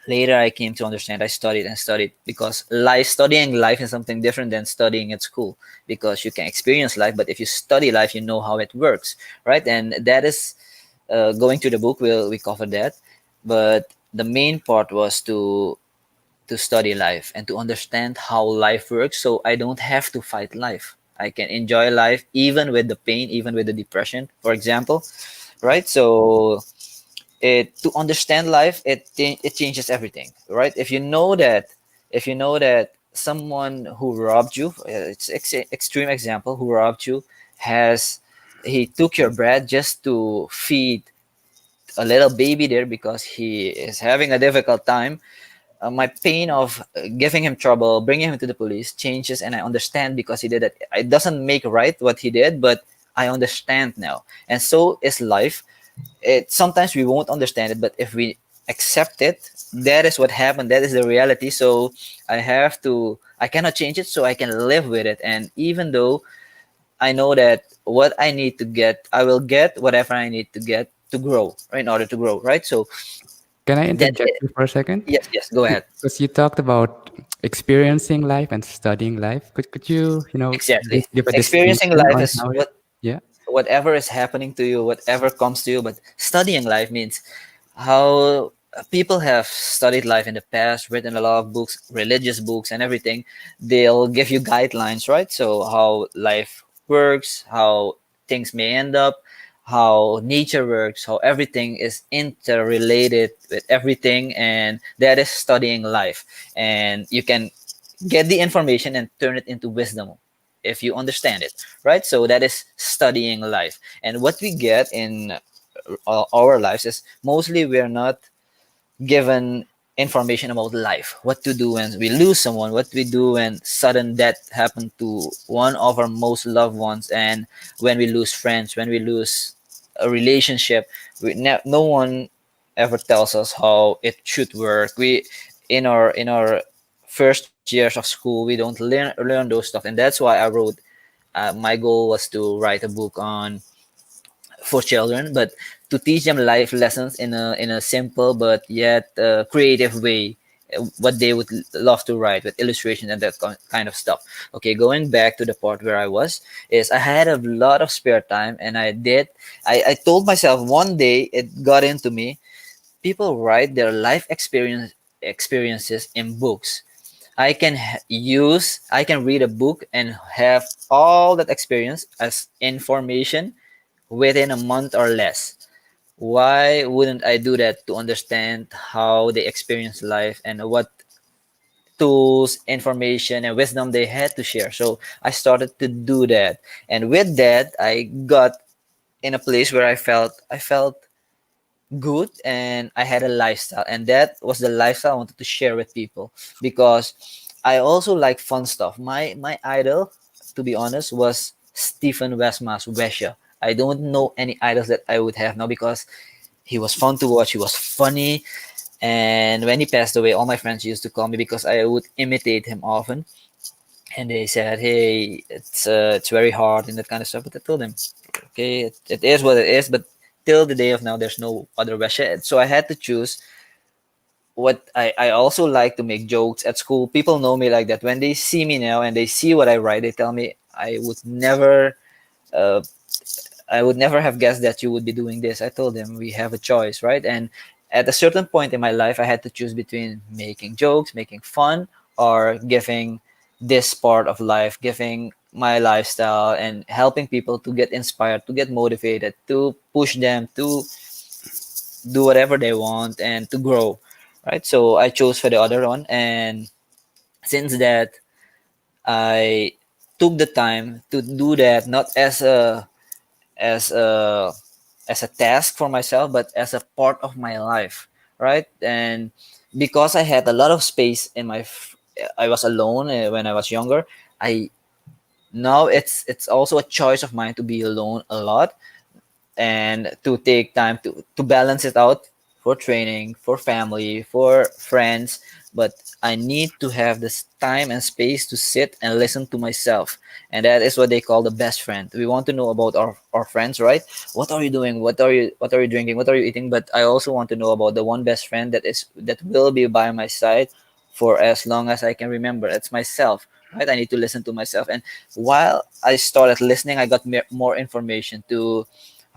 later I came to understand. I studied and studied, because studying life is something different than studying at school, because you can experience life, but if you study life, you know how it works, right? And that is, going to the book, we cover that. But the main part was to study life and to understand how life works, so I don't have to fight life. I can enjoy life even with the pain, even with the depression, for example, right? So it to understand life, it changes everything, right? If you know that someone who robbed you, it's extreme example, who robbed you, has he took your bread just to feed a little baby there because he is having a difficult time. My pain of giving him trouble, bringing him to the police changes, and I understand because he did it. It doesn't make right what he did, but I understand now. And so is life. It sometimes we won't understand it, but if we accept it. That is what happened. That is the reality. So I cannot change it. So I can live with it. And even though I know that what I need to get, I will get whatever I need to get to grow, right, in order to grow, right? So Can I that, interject you for a second? yes, yes, go ahead. Because you talked about experiencing life and studying life. Could you, Exactly. give a Experiencing distinction life on is how it? Yeah. whatever is happening to you, whatever comes to you. But studying life means how people have studied life in the past, written a lot of books, religious books, and everything. They'll give you guidelines, right? So, how life works, how things may end up, how nature works, how everything is interrelated with everything, and that is studying life. And you can get the information and turn it into wisdom if you understand it, right? So that is studying life. And what we get in our lives is mostly we're not given information about life, what to do when we lose someone, what we do when sudden death happened to one of our most loved ones, and when we lose friends, when we lose a relationship. No one ever tells us how it should work. We in our first years of school, we don't learn those stuff, and that's why I wrote. My goal was to write a book on for children, but to teach them life lessons in a simple but yet creative way, what they would love to write with illustration and that kind of stuff. Okay, going back to the part where I was, is I had a lot of spare time, and I told myself one day, it got into me, people write their life experiences in books. I can read a book and have all that experience as information within a month or less. Why wouldn't I do that to understand how they experience life and what tools, information, and wisdom they had to share? So I started to do that, and with that, I got in a place where I felt good, and I had a lifestyle, and that was the lifestyle I wanted to share with people, because I also like fun stuff. My idol, to be honest, was Stephen Westmas Wesha. I don't know any idols that I would have now, because he was fun to watch, he was funny, and when he passed away, all my friends used to call me because I would imitate him often, and they said, "Hey, it's very hard," and that kind of stuff. But I told them, "Okay, it is what it is." But till the day of now, there's no other Wesha, so I had to choose. What I also like to make jokes at school. People know me like that. When they see me now and they see what I write, they tell me, uh, I would never have guessed that you would be doing this. I told them we have a choice, right? And at a certain point in my life, I had to choose between making jokes, making fun, or giving this part of life, giving my lifestyle and helping people to get inspired, to get motivated, to push them to do whatever they want and to grow, right? So I chose for the other one, and since that, I took the time to do that, not as a as a task for myself, but as a part of my life, right? And because I had a lot of space I was alone when I was younger. I Now it's also a choice of mine to be alone a lot, and to take time to balance it out for training, for family, for friends. But I need to have this time and space to sit and listen to myself. And that is what they call the best friend. We want to know about our friends, right? What are you doing? What are you drinking? What are you eating? But I also want to know about the one best friend that will be by my side for as long as I can remember. It's myself, right? I need to listen to myself. And while I started listening, I got more information to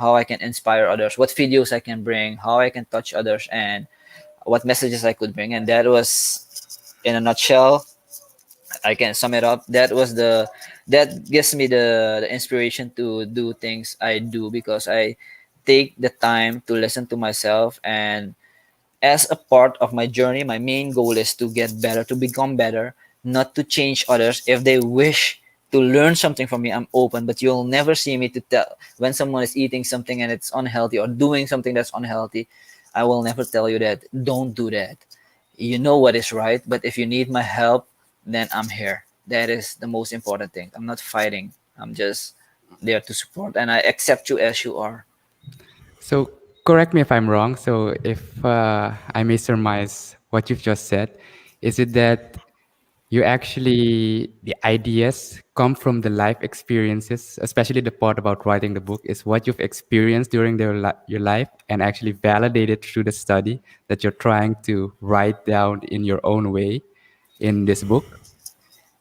how I can inspire others, what videos I can bring, how I can touch others, and what messages I could bring. And that was, in a nutshell, I can sum it up. That gives me the inspiration to do things I do, because I take the time to listen to myself. And as a part of my journey, my main goal is to get better, to become better, not to change others. If they wish to learn something from me, I'm open, but you'll never see me to tell when someone is eating something and it's unhealthy, or doing something that's unhealthy. I will never tell you that. Don't do that. You know what is right, but if you need my help, then I'm here. That is the most important thing. I'm not fighting. I'm just there to support, and I accept you as you are. So correct me if I'm wrong. So, if I may surmise what you've just said, is it that you actually, the ideas come from the life experiences, especially the part about writing the book, is what you've experienced during your life and actually validated through the study that you're trying to write down in your own way in this book?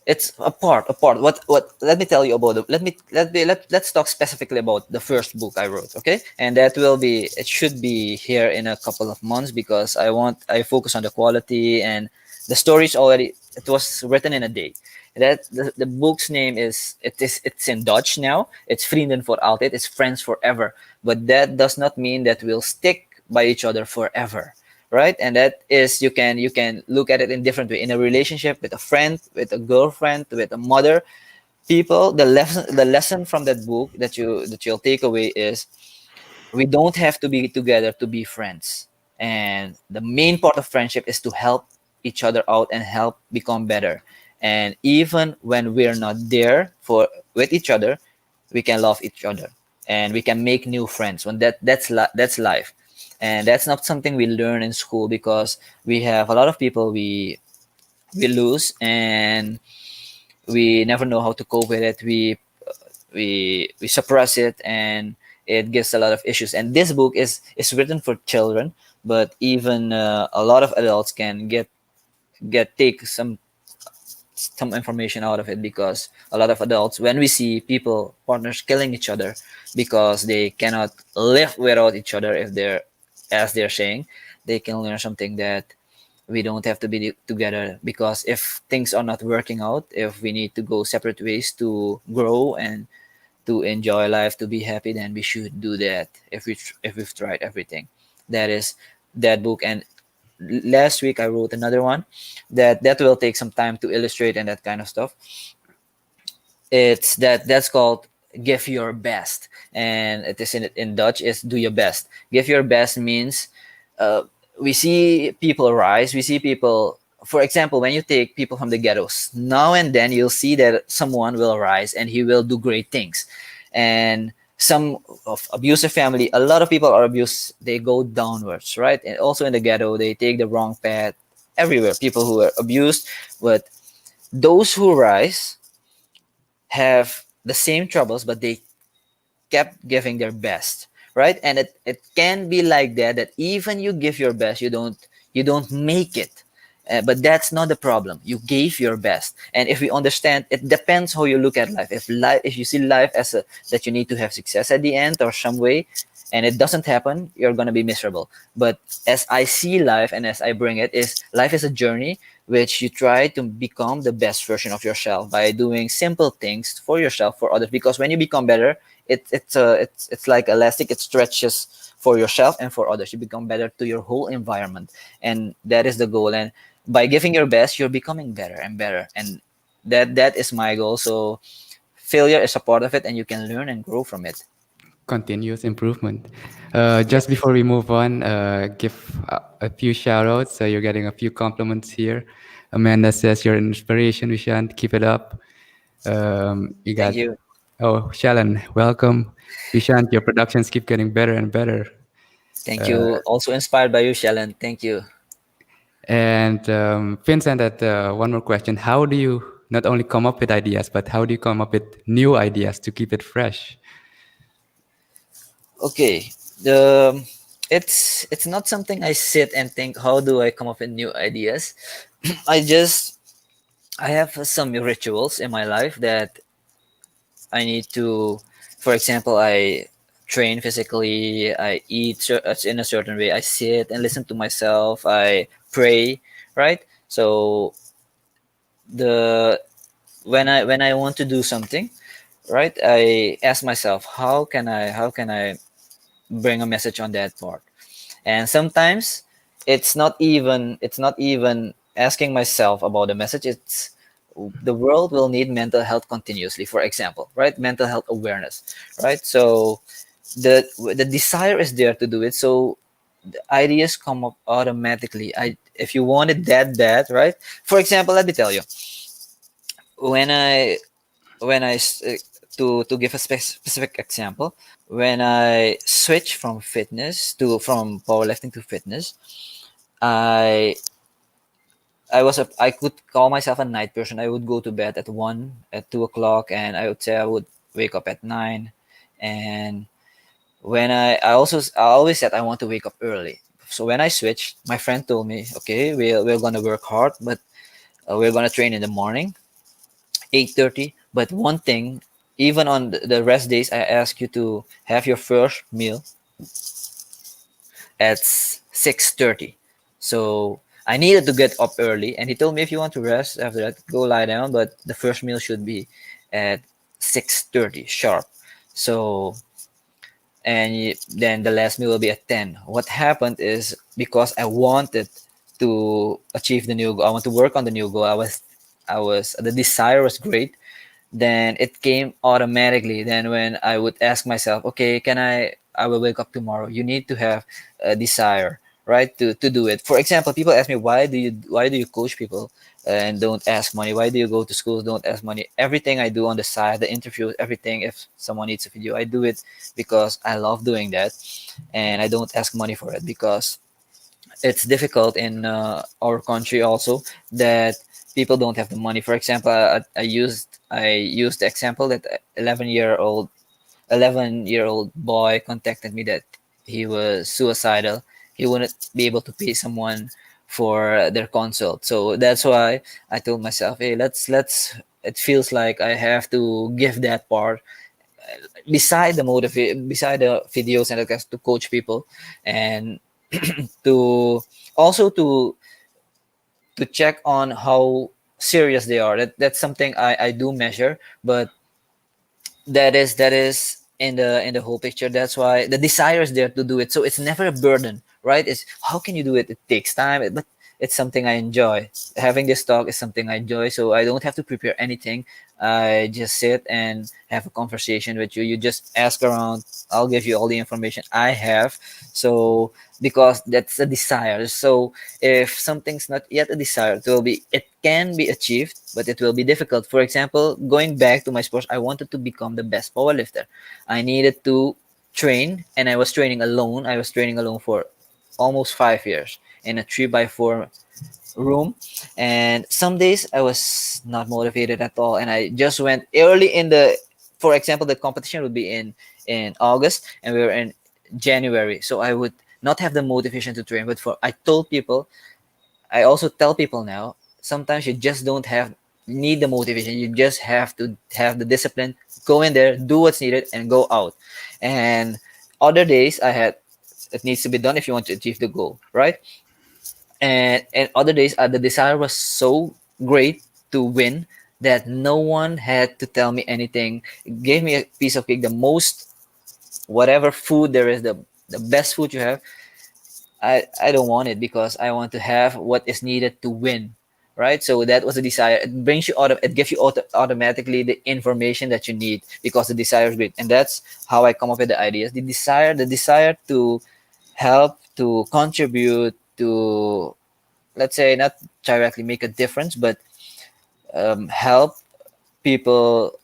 It's a part what let me tell you about it. Let's talk specifically about the first book I wrote, okay? And that will be, it should be here in a couple of months, because I focus on the quality, and the story's already, it was written in a day. That the book's name it's in Dutch now. It's Vrienden voor altijd. It's friends forever. But that does not mean that we'll stick by each other forever, right? And that is, you can look at it in different way. In a relationship, with a friend, with a girlfriend, with a mother, people, the lesson from that book that you'll take away is, we don't have to be together to be friends. And the main part of friendship is to help each other out and help become better. And even when we're not there for with each other, we can love each other, and we can make new friends. When that's life. And that's not something we learn in school, because we have a lot of people we lose, and we never know how to cope with it. We suppress it, and it gives a lot of issues. And this book is written for children, but even a lot of adults can take some information out of it, because a lot of adults, when we see people, partners killing each other because they cannot live without each other, if they're, as they're saying, they can learn something, that we don't have to be together, because if things are not working out, if we need to go separate ways to grow and to enjoy life, to be happy, then we should do that. If we've tried everything, that is that book. And last week I wrote another one that will take some time to illustrate and that kind of stuff. That's called Give Your Best, and it is in Dutch is Do Your Best. Give Your Best means, uh, we see people rise. We see people, for example, when you take people from the ghettos, now and then you'll see that someone will rise and he will do great things. And some of abusive family, a lot of people are abused, they go downwards, right? And also in the ghetto, they take the wrong path. Everywhere, people who are abused, but those who rise have the same troubles, but they kept giving their best, right? And it can be like that even you give your best, you don't make it. But that's not the problem. You gave your best. And if we understand, it depends how you look at life. If you see life as that you need to have success at the end or some way, and it doesn't happen, you're going to be miserable. But as I see life, and as I bring it, is life is a journey which you try to become the best version of yourself by doing simple things for yourself, for others. Because when you become better, it's like elastic. It stretches for yourself and for others. You become better to your whole environment, and that is the goal. And by giving your best, you're becoming better and better. And that is my goal. So failure is a part of it, and you can learn and grow from it. Continuous improvement. Just before we move on, give a few shout outs. You're getting a few compliments here. Amanda says you're an inspiration, Vishant. Keep it up. You Thank got, you. oh, Shalon, welcome. Vishant, your productions keep getting better and better. Thank you. Also inspired by you, Shalon. Thank you. And Vincent had one more question. How do you not only come up with ideas, but how do you come up with new ideas to keep it fresh? Okay. The it's not something I sit and think, how do I come up with new ideas? I just I have some rituals in my life that I need to, for example, I train physically, I eat in a certain way, I sit and listen to myself, I pray, right? So the when I want to do something, right, I ask myself, how can I bring a message on that part? And sometimes it's not even asking myself about the message. It's the world will need mental health continuously, for example, right? Mental health awareness, right? So the desire is there to do it, so the ideas come up automatically. I If you want it that bad, right? For example, let me tell you, when I when I s- to give a specific example, when I switched from fitness to from powerlifting to fitness, I I could call myself a night person. I would go to bed at 2 o'clock, and I would say I would wake up at 9. And when I always said I want to wake up early. So when I switched, my friend told me, okay, we're gonna work hard, but we're gonna train in the morning, 8:30. But one thing, even on the rest days, I ask you to have your first meal at 6:30. So I needed to get up early, and he told me if you want to rest after that, go lie down. But the first meal should be at 6:30 sharp. So then the last meal will be at 10. What happened is, because I wanted to achieve the new goal, I want to work on the new goal. The desire was great. Then it came automatically. Then when I would ask myself, okay, I will wake up tomorrow. You need to have a desire, right, to do it. For example, people ask me, why do you coach people and don't ask money? Why do you go to school, don't ask money? Everything I do on the side, the interviews, everything, if someone needs a video, I do it because I love doing that, and I don't ask money for it, because it's difficult in our country also, that people don't have the money. For example, I used the example that 11-year old boy contacted me that he was suicidal. He wouldn't be able to pay someone for their consult. So that's why I told myself, hey, let's. It feels like I have to give that part, beside the videos and to coach people, and to also to check on how serious they are. That's something I do measure, but that is in the whole picture. That's why the desire is there to do it. So it's never a burden, right? It's how can you do it? It takes time, but it's something I enjoy. Having this talk is something I enjoy, so I don't have to prepare anything. I just sit and have a conversation with you. You just ask around. I'll give you all the information I have. So because that's a desire. So if something's not yet a desire, it can be achieved, but it will be difficult. For example, going back to my sports, I wanted to become the best powerlifter. I needed to train, and I was training alone. I was training alone for almost 5 years in a 3 by 4 room. And some days I was not motivated at all, and I just went early in the. For example, the competition would be in August, and we were in January, so I would not have the motivation to train. But for I told people, I also tell people now, sometimes you just don't have need the motivation. You just have to have the discipline. Go in there, do what's needed, and go out. And other days I had, it needs to be done if you want to achieve the goal, right? And other days the desire was so great to win that no one had to tell me anything. Give me a piece of cake, the most, whatever food there is, the best food you have. I don't want it, because I want to have what is needed to win, right? So that was a desire. It brings you it gives you automatically the information that you need, because the desire is great. And that's how I come up with the ideas. The desire to help, to contribute, to, let's say, not directly make a difference, but help people,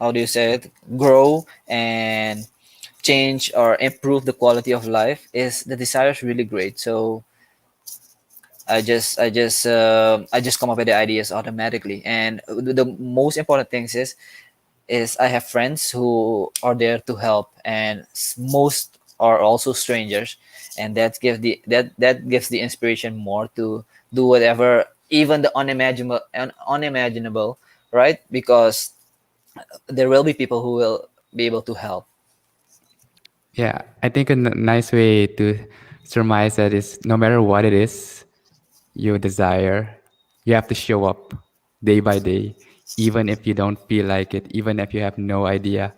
how do you say it, grow and change or improve the quality of life. Is the desire is really great. So I just come up with the ideas automatically. And the most important things is I have friends who are there to help, and most are also strangers, and that gives the inspiration more to do whatever, even the unimaginable, right? Because there will be people who will be able to help. Yeah, I think a nice way to surmise that is, no matter what it is you desire, you have to show up day by day, even if you don't feel like it, even if you have no idea,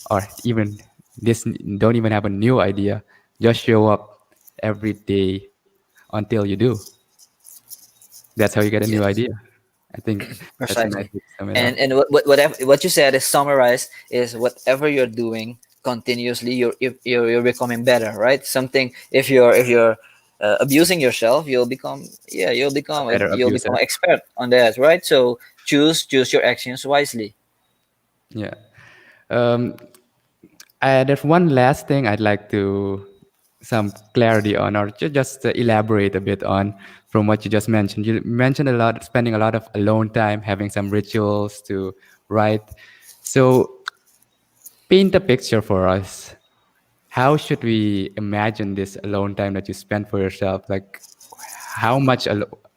or even this don't even have a new idea. Just show up every day until you do. That's how you get a new Yes, idea. I think that's a nice precisely. way to sum it And up. what you said is summarized is whatever you're doing continuously, you're becoming better, right? Something, if you're abusing yourself, A better you'll become abuser. an expert on that, right? So choose your actions wisely. Yeah. Um, there's one last thing I'd like to some clarity on, or just elaborate a bit on from what you just mentioned. You mentioned a lot, spending a lot of alone time, having some rituals to write. So, paint a picture for us. How should we imagine this alone time that you spend for yourself? Like, how much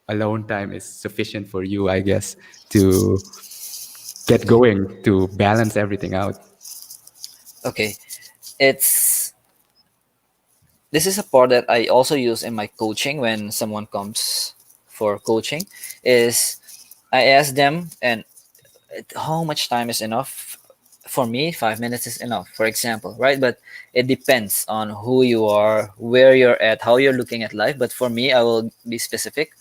alone time is sufficient for you, I guess, to get going, to balance everything out? Okay, it's this is a part that I also use in my coaching when someone comes for coaching. Is I ask them, and how much time is enough? For me, 5 minutes is enough, for example, right? But it depends on who you are, where you're at, how you're looking at life. But for me, I will be specific.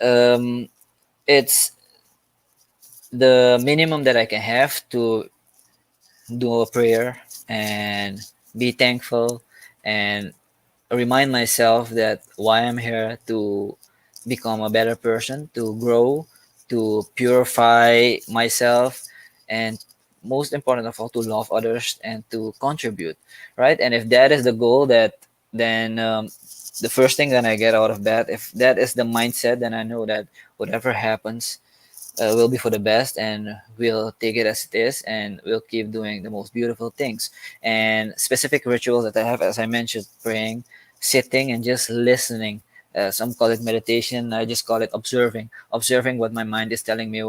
um, it's the minimum that I can have to do a prayer and be thankful and remind myself that why I'm here, to become a better person, to grow, to purify myself, and most important of all, to love others and to contribute, right? And if that is the goal, that then the first thing that I get out of that, if that is the mindset, then I know that whatever happens will be for the best, and we'll take it as it is, and we'll keep doing the most beautiful things. And specific rituals that I have, as I mentioned, praying, sitting, and just listening. Some call it meditation, I just call it observing what my mind is telling me,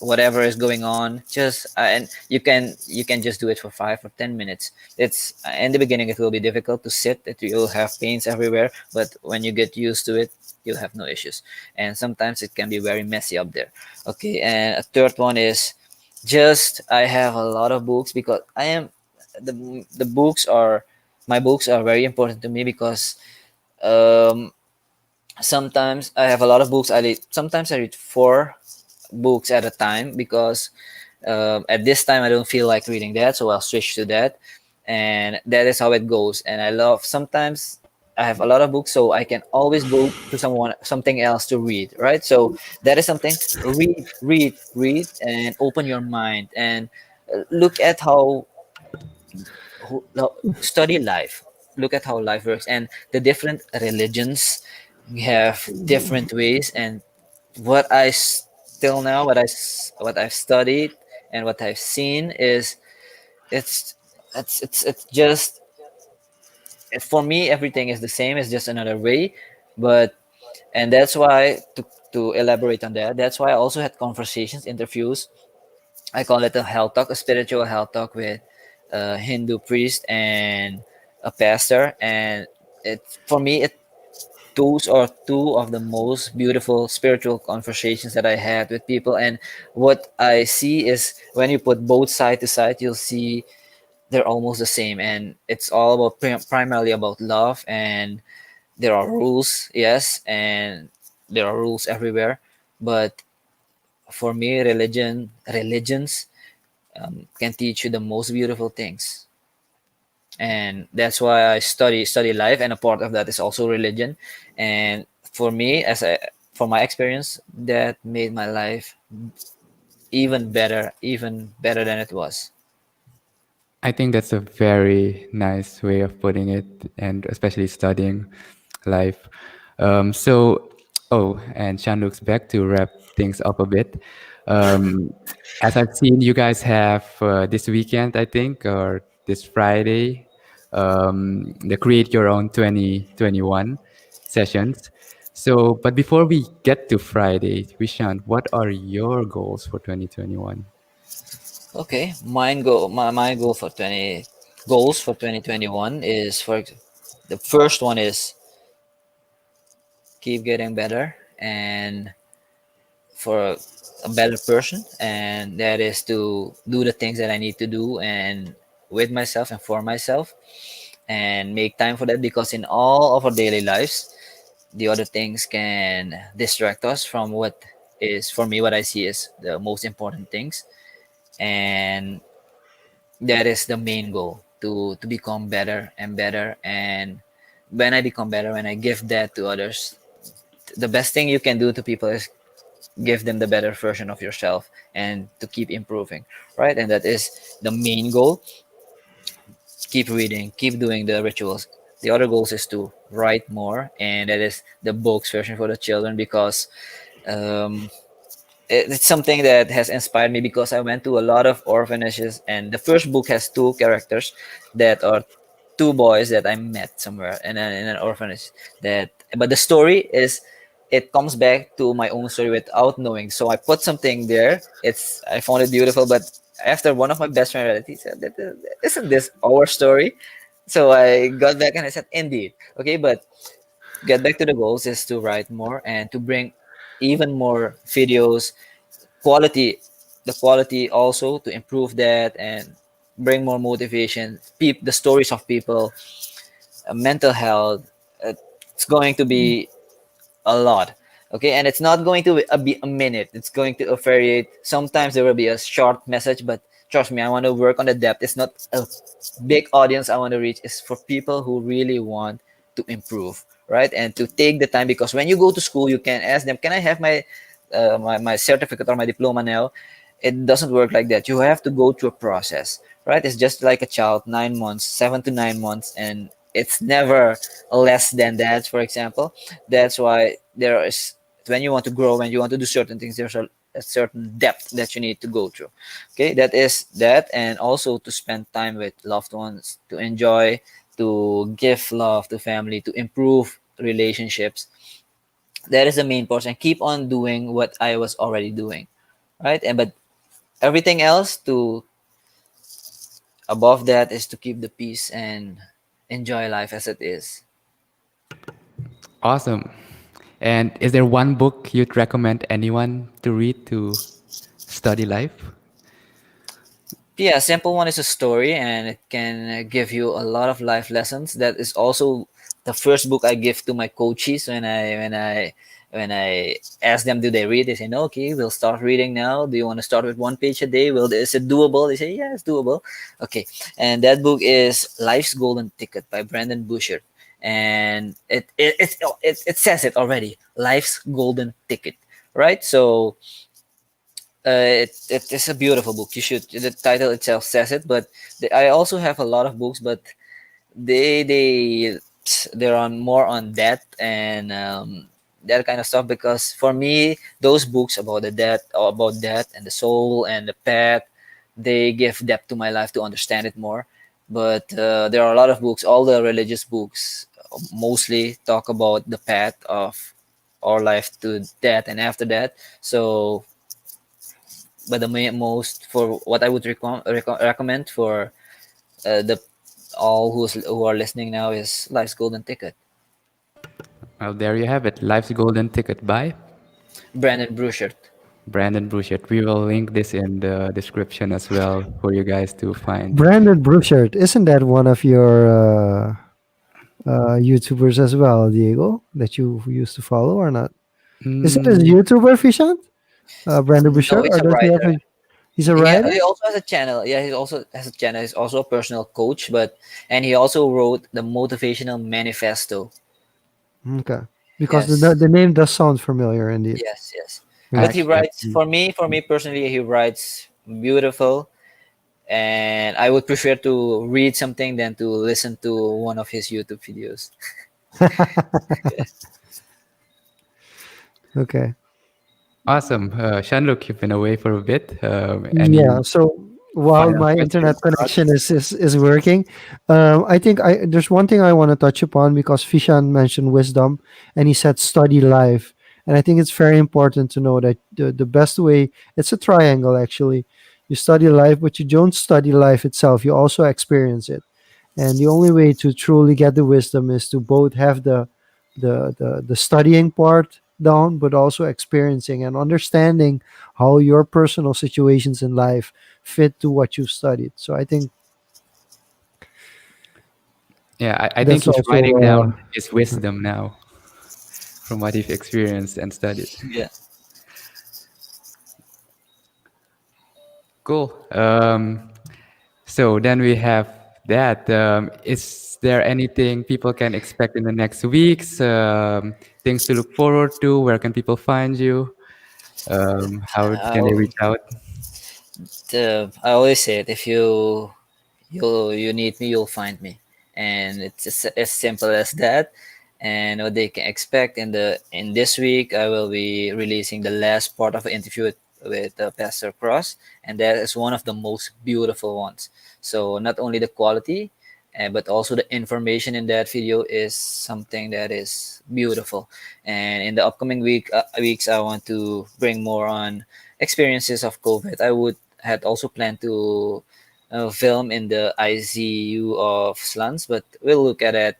whatever is going on. Just and you can just do it for 5 or 10 minutes. It's in the beginning it will be difficult to sit, that you'll have pains everywhere, but when you get used to it, you'll have no issues. And sometimes it can be very messy up there. Okay, and a third one is just I have a lot of books, because I am the books are my books are very important to me, because um sometimes I have a lot of books. Sometimes I read 4 books at a time, because at this time I don't feel like reading that, so I'll switch to that, and that is how it goes. And I love, sometimes I have a lot of books, so I can always go to something else to read, right? So that is something. Read, and open your mind, and look at how study life. Look at how life works, and the different religions have different ways. And what I still now, what I've studied and what I've seen is, it's it's just, for me everything is the same. It's just another way. But and that's why, to elaborate on that, that's why I also had conversations, interviews. I call it a health talk, a spiritual health talk, with a Hindu priest and a pastor. And it for me, those are two of the most beautiful spiritual conversations that I had with people. And what I see is, when you put both side to side, you'll see they're almost the same. And it's all about, primarily about love. And there are rules, yes, and there are rules everywhere. But for me, religions can teach you the most beautiful things. And that's why I study life, and a part of that is also religion. And for me, for my experience, that made my life even better than it was. I think that's a very nice way of putting it, and especially studying life. So, oh, and Sean looks back to wrap things up a bit. Um, as I've seen, you guys have this weekend, I think, or this Friday, the Create Your Own 2021 sessions. So, but before we get to Friday, Vishant, what are your goals for 2021? Okay, my goal for 2021 is, the first one is keep getting better, and for a better person, and that is to do the things that I need to do, and with myself and for myself, and make time for that, because in all of our daily lives, the other things can distract us from what is, for me, what I see is the most important things. And that is the main goal, to become better and better. And when I become better, when I give that to others, the best thing you can do to people is give them the better version of yourself and to keep improving, right? And that is the main goal. Keep reading, keep doing the rituals. The other goals is to write more, and that is the books version for the children, because um, it's something that has inspired me, because I went to a lot of orphanages, and the first book has two characters that are two boys that I met somewhere in an orphanage. That, but the story is, it comes back to my own story without knowing. So I put something there. I found it beautiful, but after one of my best friend read it, he said, "Isn't this our story?" So I got back and I said, "Indeed, okay." But get back to the goals is to write more and to bring even more videos, quality, the quality also to improve that and bring more motivation, the stories of people, mental health. uh, it's going to be a lot. Okay, and it's not going to be a minute. It's going to variate. Sometimes there will be a short message, but trust me, I want to work on the depth. It's not a big audience I want to reach. It's for people who really want to improve, right? And to take the time, because when you go to school, you can ask them, "Can I have my certificate or my diploma now?" It doesn't work like that. You have to go through a process, right? It's just like a child, 9 months, 7 to 9 months, and it's never less than that. For example, that's why there is, when you want to grow, when you want to do certain things, there's a certain depth that you need to go through. Okay, that is that. And also to spend time with loved ones, to enjoy, to give love to family, to improve relationships. That is the main portion. Keep on doing what I was already doing, right? And but everything else to above that is to keep the peace and enjoy life as it is. Awesome. And is there one book you'd recommend anyone to read to study life? Yeah, simple one is a story, and it can give you a lot of life lessons. That is also the first book I give to my coaches when I ask them, do they read? They say, no. Okay, we'll start reading now. Do you want to start with one page a day? Well, is it doable? They say, yeah, it's doable. Okay, and that book is Life's Golden Ticket by Brendon Burchard, and it says it already. Life's Golden Ticket, right? So it is a beautiful book. You should. The title itself says it, but I also have a lot of books, but they they're on more on that and that kind of stuff. Because for me, those books about the death, or about death and the soul and the path, they give depth to my life to understand it more. But there are a lot of books. All the religious books mostly talk about the path of our life to death and after that. So but the most for what I would recommend for the all who are listening now is Life's Golden Ticket, Well, there you have it. Life's Golden Ticket by Brandon Burchard. Brandon Bruchett. We will link this in the description as well for you guys to find. Brandon Burchard, isn't that one of your YouTubers as well, Diego, that you used to follow or not? Is it a Mm, YouTuber, Fishant? Brandon No, Burchard, he's or a does he have writer. a? He's a writer. He also has a channel. Yeah, he also has a channel. He's also a personal coach, and he also wrote the motivational manifesto. Okay, because Yes, the name does sound familiar indeed. yes. I Yeah. But he actually have writes to. for me personally. He writes beautiful, and I would prefer to read something than to listen to one of his YouTube videos. Okay. Awesome. Shanluk, you've been away for a bit. Yeah. Any So while final my internet questions, connection thoughts? is working, I think there's one thing I want to touch upon because Fishan mentioned wisdom, and he said study life, and I think it's very important to know that the best way, it's a triangle actually. You study life, but you don't study life itself. You also experience it, and the only way to truly get the wisdom is to both have the studying part down, but also experiencing and understanding how your personal situations in life fit to what you've studied. So I think Yeah, I think that's he's also writing down his wisdom now from what he's experienced and studied. Yeah. Cool. So then we have that. Is there anything people can expect in the next weeks? Things to look forward to? Where can people find you? How can they I, reach out? I always say it. If you need me, you'll find me, and it's as simple as that. And what they can expect in this week, I will be releasing the last part of the interview with Pastor Cross, and that is one of the most beautiful ones. So not only the quality, but also the information in that video is something that is beautiful. And in the upcoming weeks, I want to bring more on experiences of COVID. I would had also planned to film in the ICU of Slums, but we'll look at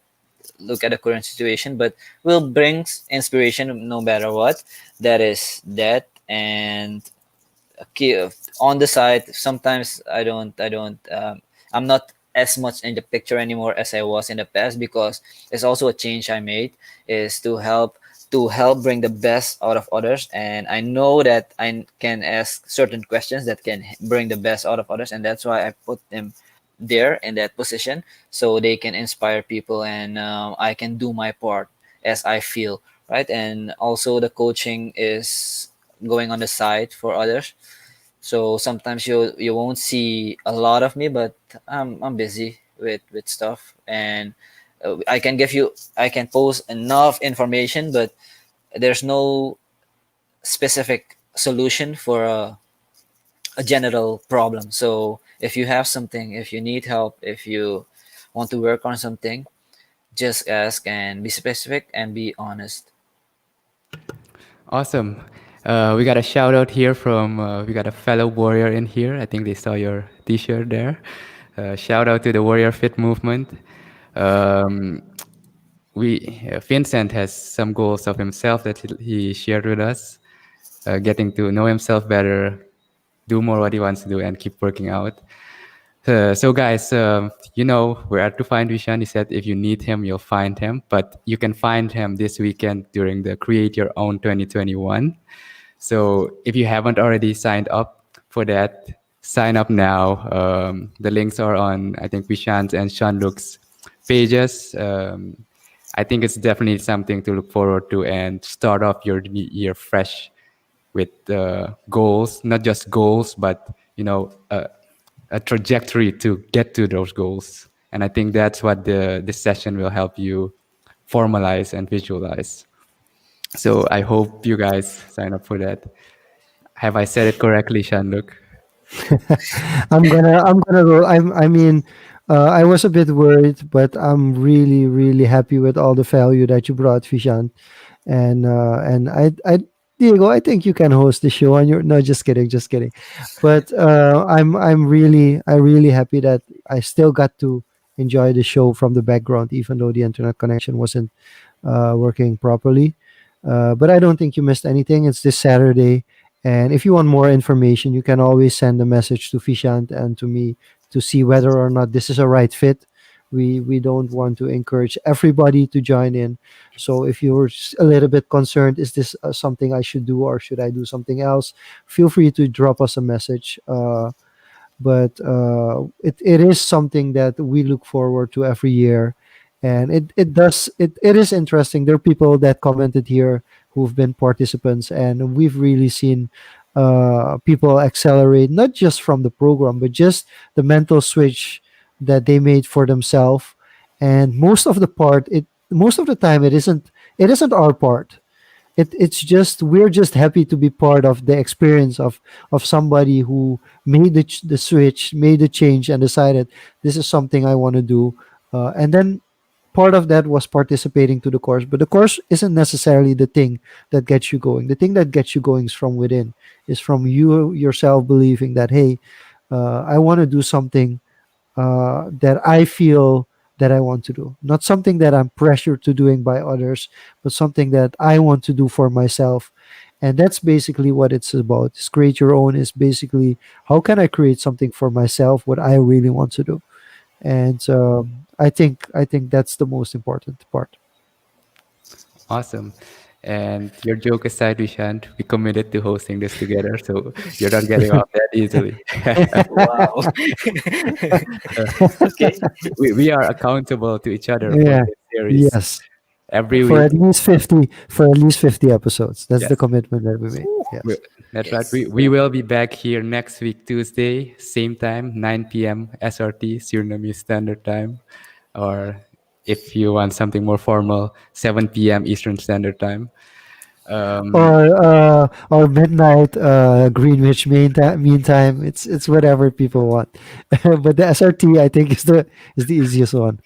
the current situation, but will bring inspiration no matter what. That is that, and okay, on the side, sometimes I'm not as much in the picture anymore as I was in the past, because it's also a change I made, is to help bring the best out of others, and I know that I can ask certain questions that can bring the best out of others, and that's why I put them there in that position, so they can inspire people, and I can do my part as I feel, right. And also the coaching is going on the side for others, so sometimes you won't see a lot of me, but I'm busy with stuff, and I can post enough information, but there's no specific solution for a general problem. So if you have something, if you need help, if you want to work on something, just ask and be specific and be honest. Awesome. We got a shout out here from we got a fellow warrior in here. I think they saw your T-shirt there. Shout out to the Warrior Fit movement. Um, Vincent has some goals of himself that he shared with us. Getting to know himself better, do more what he wants to do, and keep working out. So guys, you know where to find Vishan. He said if you need him, you'll find him. But you can find him this weekend during the Create Your Own 2021. So if you haven't already signed up for that, sign up now. The links are on, I think, Vishant and Shanluk's pages. I think it's definitely something to look forward to and start off your year fresh with goals, not just goals, but a trajectory to get to those goals. And I think that's what this session will help you formalize and visualize. So I hope you guys sign up for that. Have I said it correctly, Shanluk? I'm gonna roll. I mean, I was a bit worried, but I'm really really happy with all the value that you brought, Fishan. And I Diego, I think you can host the show on your. No, just kidding, just kidding. But I'm really happy that I still got to enjoy the show from the background, even though the internet connection wasn't working properly. But I don't think you missed anything. It's this Saturday. And if you want more information, you can always send a message to Fishant and to me to see whether or not this is a right fit. We don't want to encourage everybody to join in. So if you're a little bit concerned, is this something I should do or should I do something else? Feel free to drop us a message. But it is something that we look forward to every year, and it is interesting. There are people that commented here who've been participants, and we've really seen people accelerate, not just from the program but just the mental switch that they made for themselves. And most of the time it isn't our part. It's just we're just happy to be part of the experience of somebody who made the switch, made the change, and decided this is something I want to do. And then part of that was participating to the course, but the course isn't necessarily the thing that gets you going. The thing that gets you going is from within, is from you yourself believing that, hey, I want to do something that I feel that I want to do. Not something that I'm pressured to doing by others, but something that I want to do for myself. And that's basically what it's about. Is create your own is basically how can I create something for myself, what I really want to do. And I think that's the most important part. Awesome. And your joke aside, Vishant, we committed to hosting this together, so you're not getting off that easily. Wow. Okay. We are accountable to each other for Yeah. this series Yes. every For week. at least 50 episodes. That's the Yes. commitment that we made. We, Yes. that's right. We, Yes. we will be back here next week, Tuesday, same time, 9 p.m. SRT, Suriname Standard Time. Or if you want something more formal, 7 p.m. Eastern Standard Time. Um, Or midnight Greenwich meantime. It's whatever people want. But the SRT I think is the easiest one.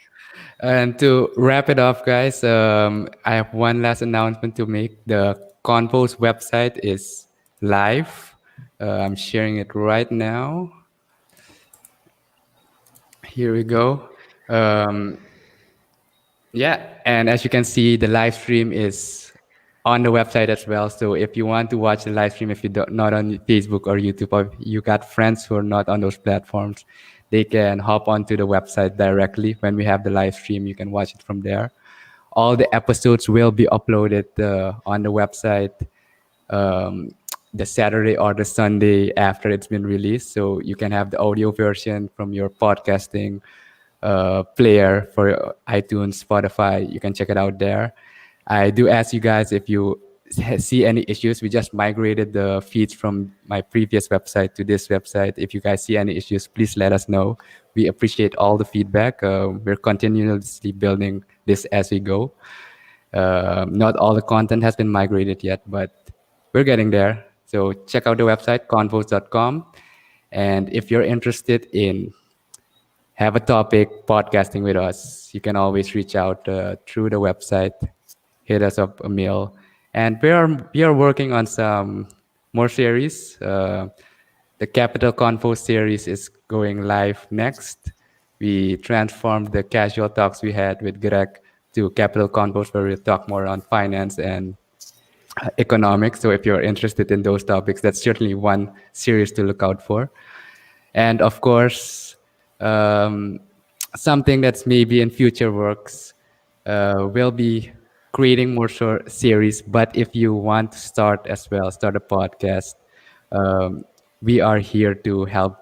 and to wrap it off, guys, I have one last announcement to make. The Confoes website is live. I'm sharing it right now. Here we go. Um, Yeah, and as you can see, the live stream is on the website as well. So if you want to watch the live stream, if you're not on Facebook or YouTube, or you got friends who are not on those platforms, they can hop onto the website directly. When we have the live stream, you can watch it from there. All the episodes will be uploaded on the website um, the Saturday or the Sunday after it's been released. So you can have the audio version from your podcasting player for iTunes, Spotify. You can check it out there. I do ask you guys if you see any issues. We just migrated the feeds from my previous website to this website. If you guys see any issues, please let us know. We appreciate all the feedback. We're continuously building this as we go. Not all the content has been migrated yet, but we're getting there. So check out the website, confoes.com. And if you're interested in have a topic podcasting with us, you can always reach out through the website, hit us up a mail. And we are working on some more series. The Capital Convo series is going live next. We transformed the casual talks we had with Greg to Capital Convos, where we talk more on finance and economics. So if you're interested in those topics, that's certainly one series to look out for. And of course, um, something that's maybe in future works, will be creating more short series. But if you want to start as well, start a podcast, um, we are here to help,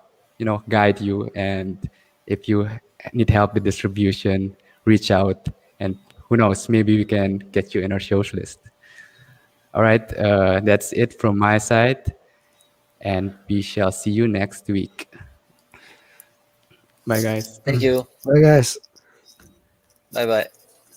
guide you. And if you need help with distribution, reach out. And who knows, maybe we can get you in our shows list. All right, that's it from my side. And we shall see you next week. Bye, guys. Thank you. Bye guys. Bye bye.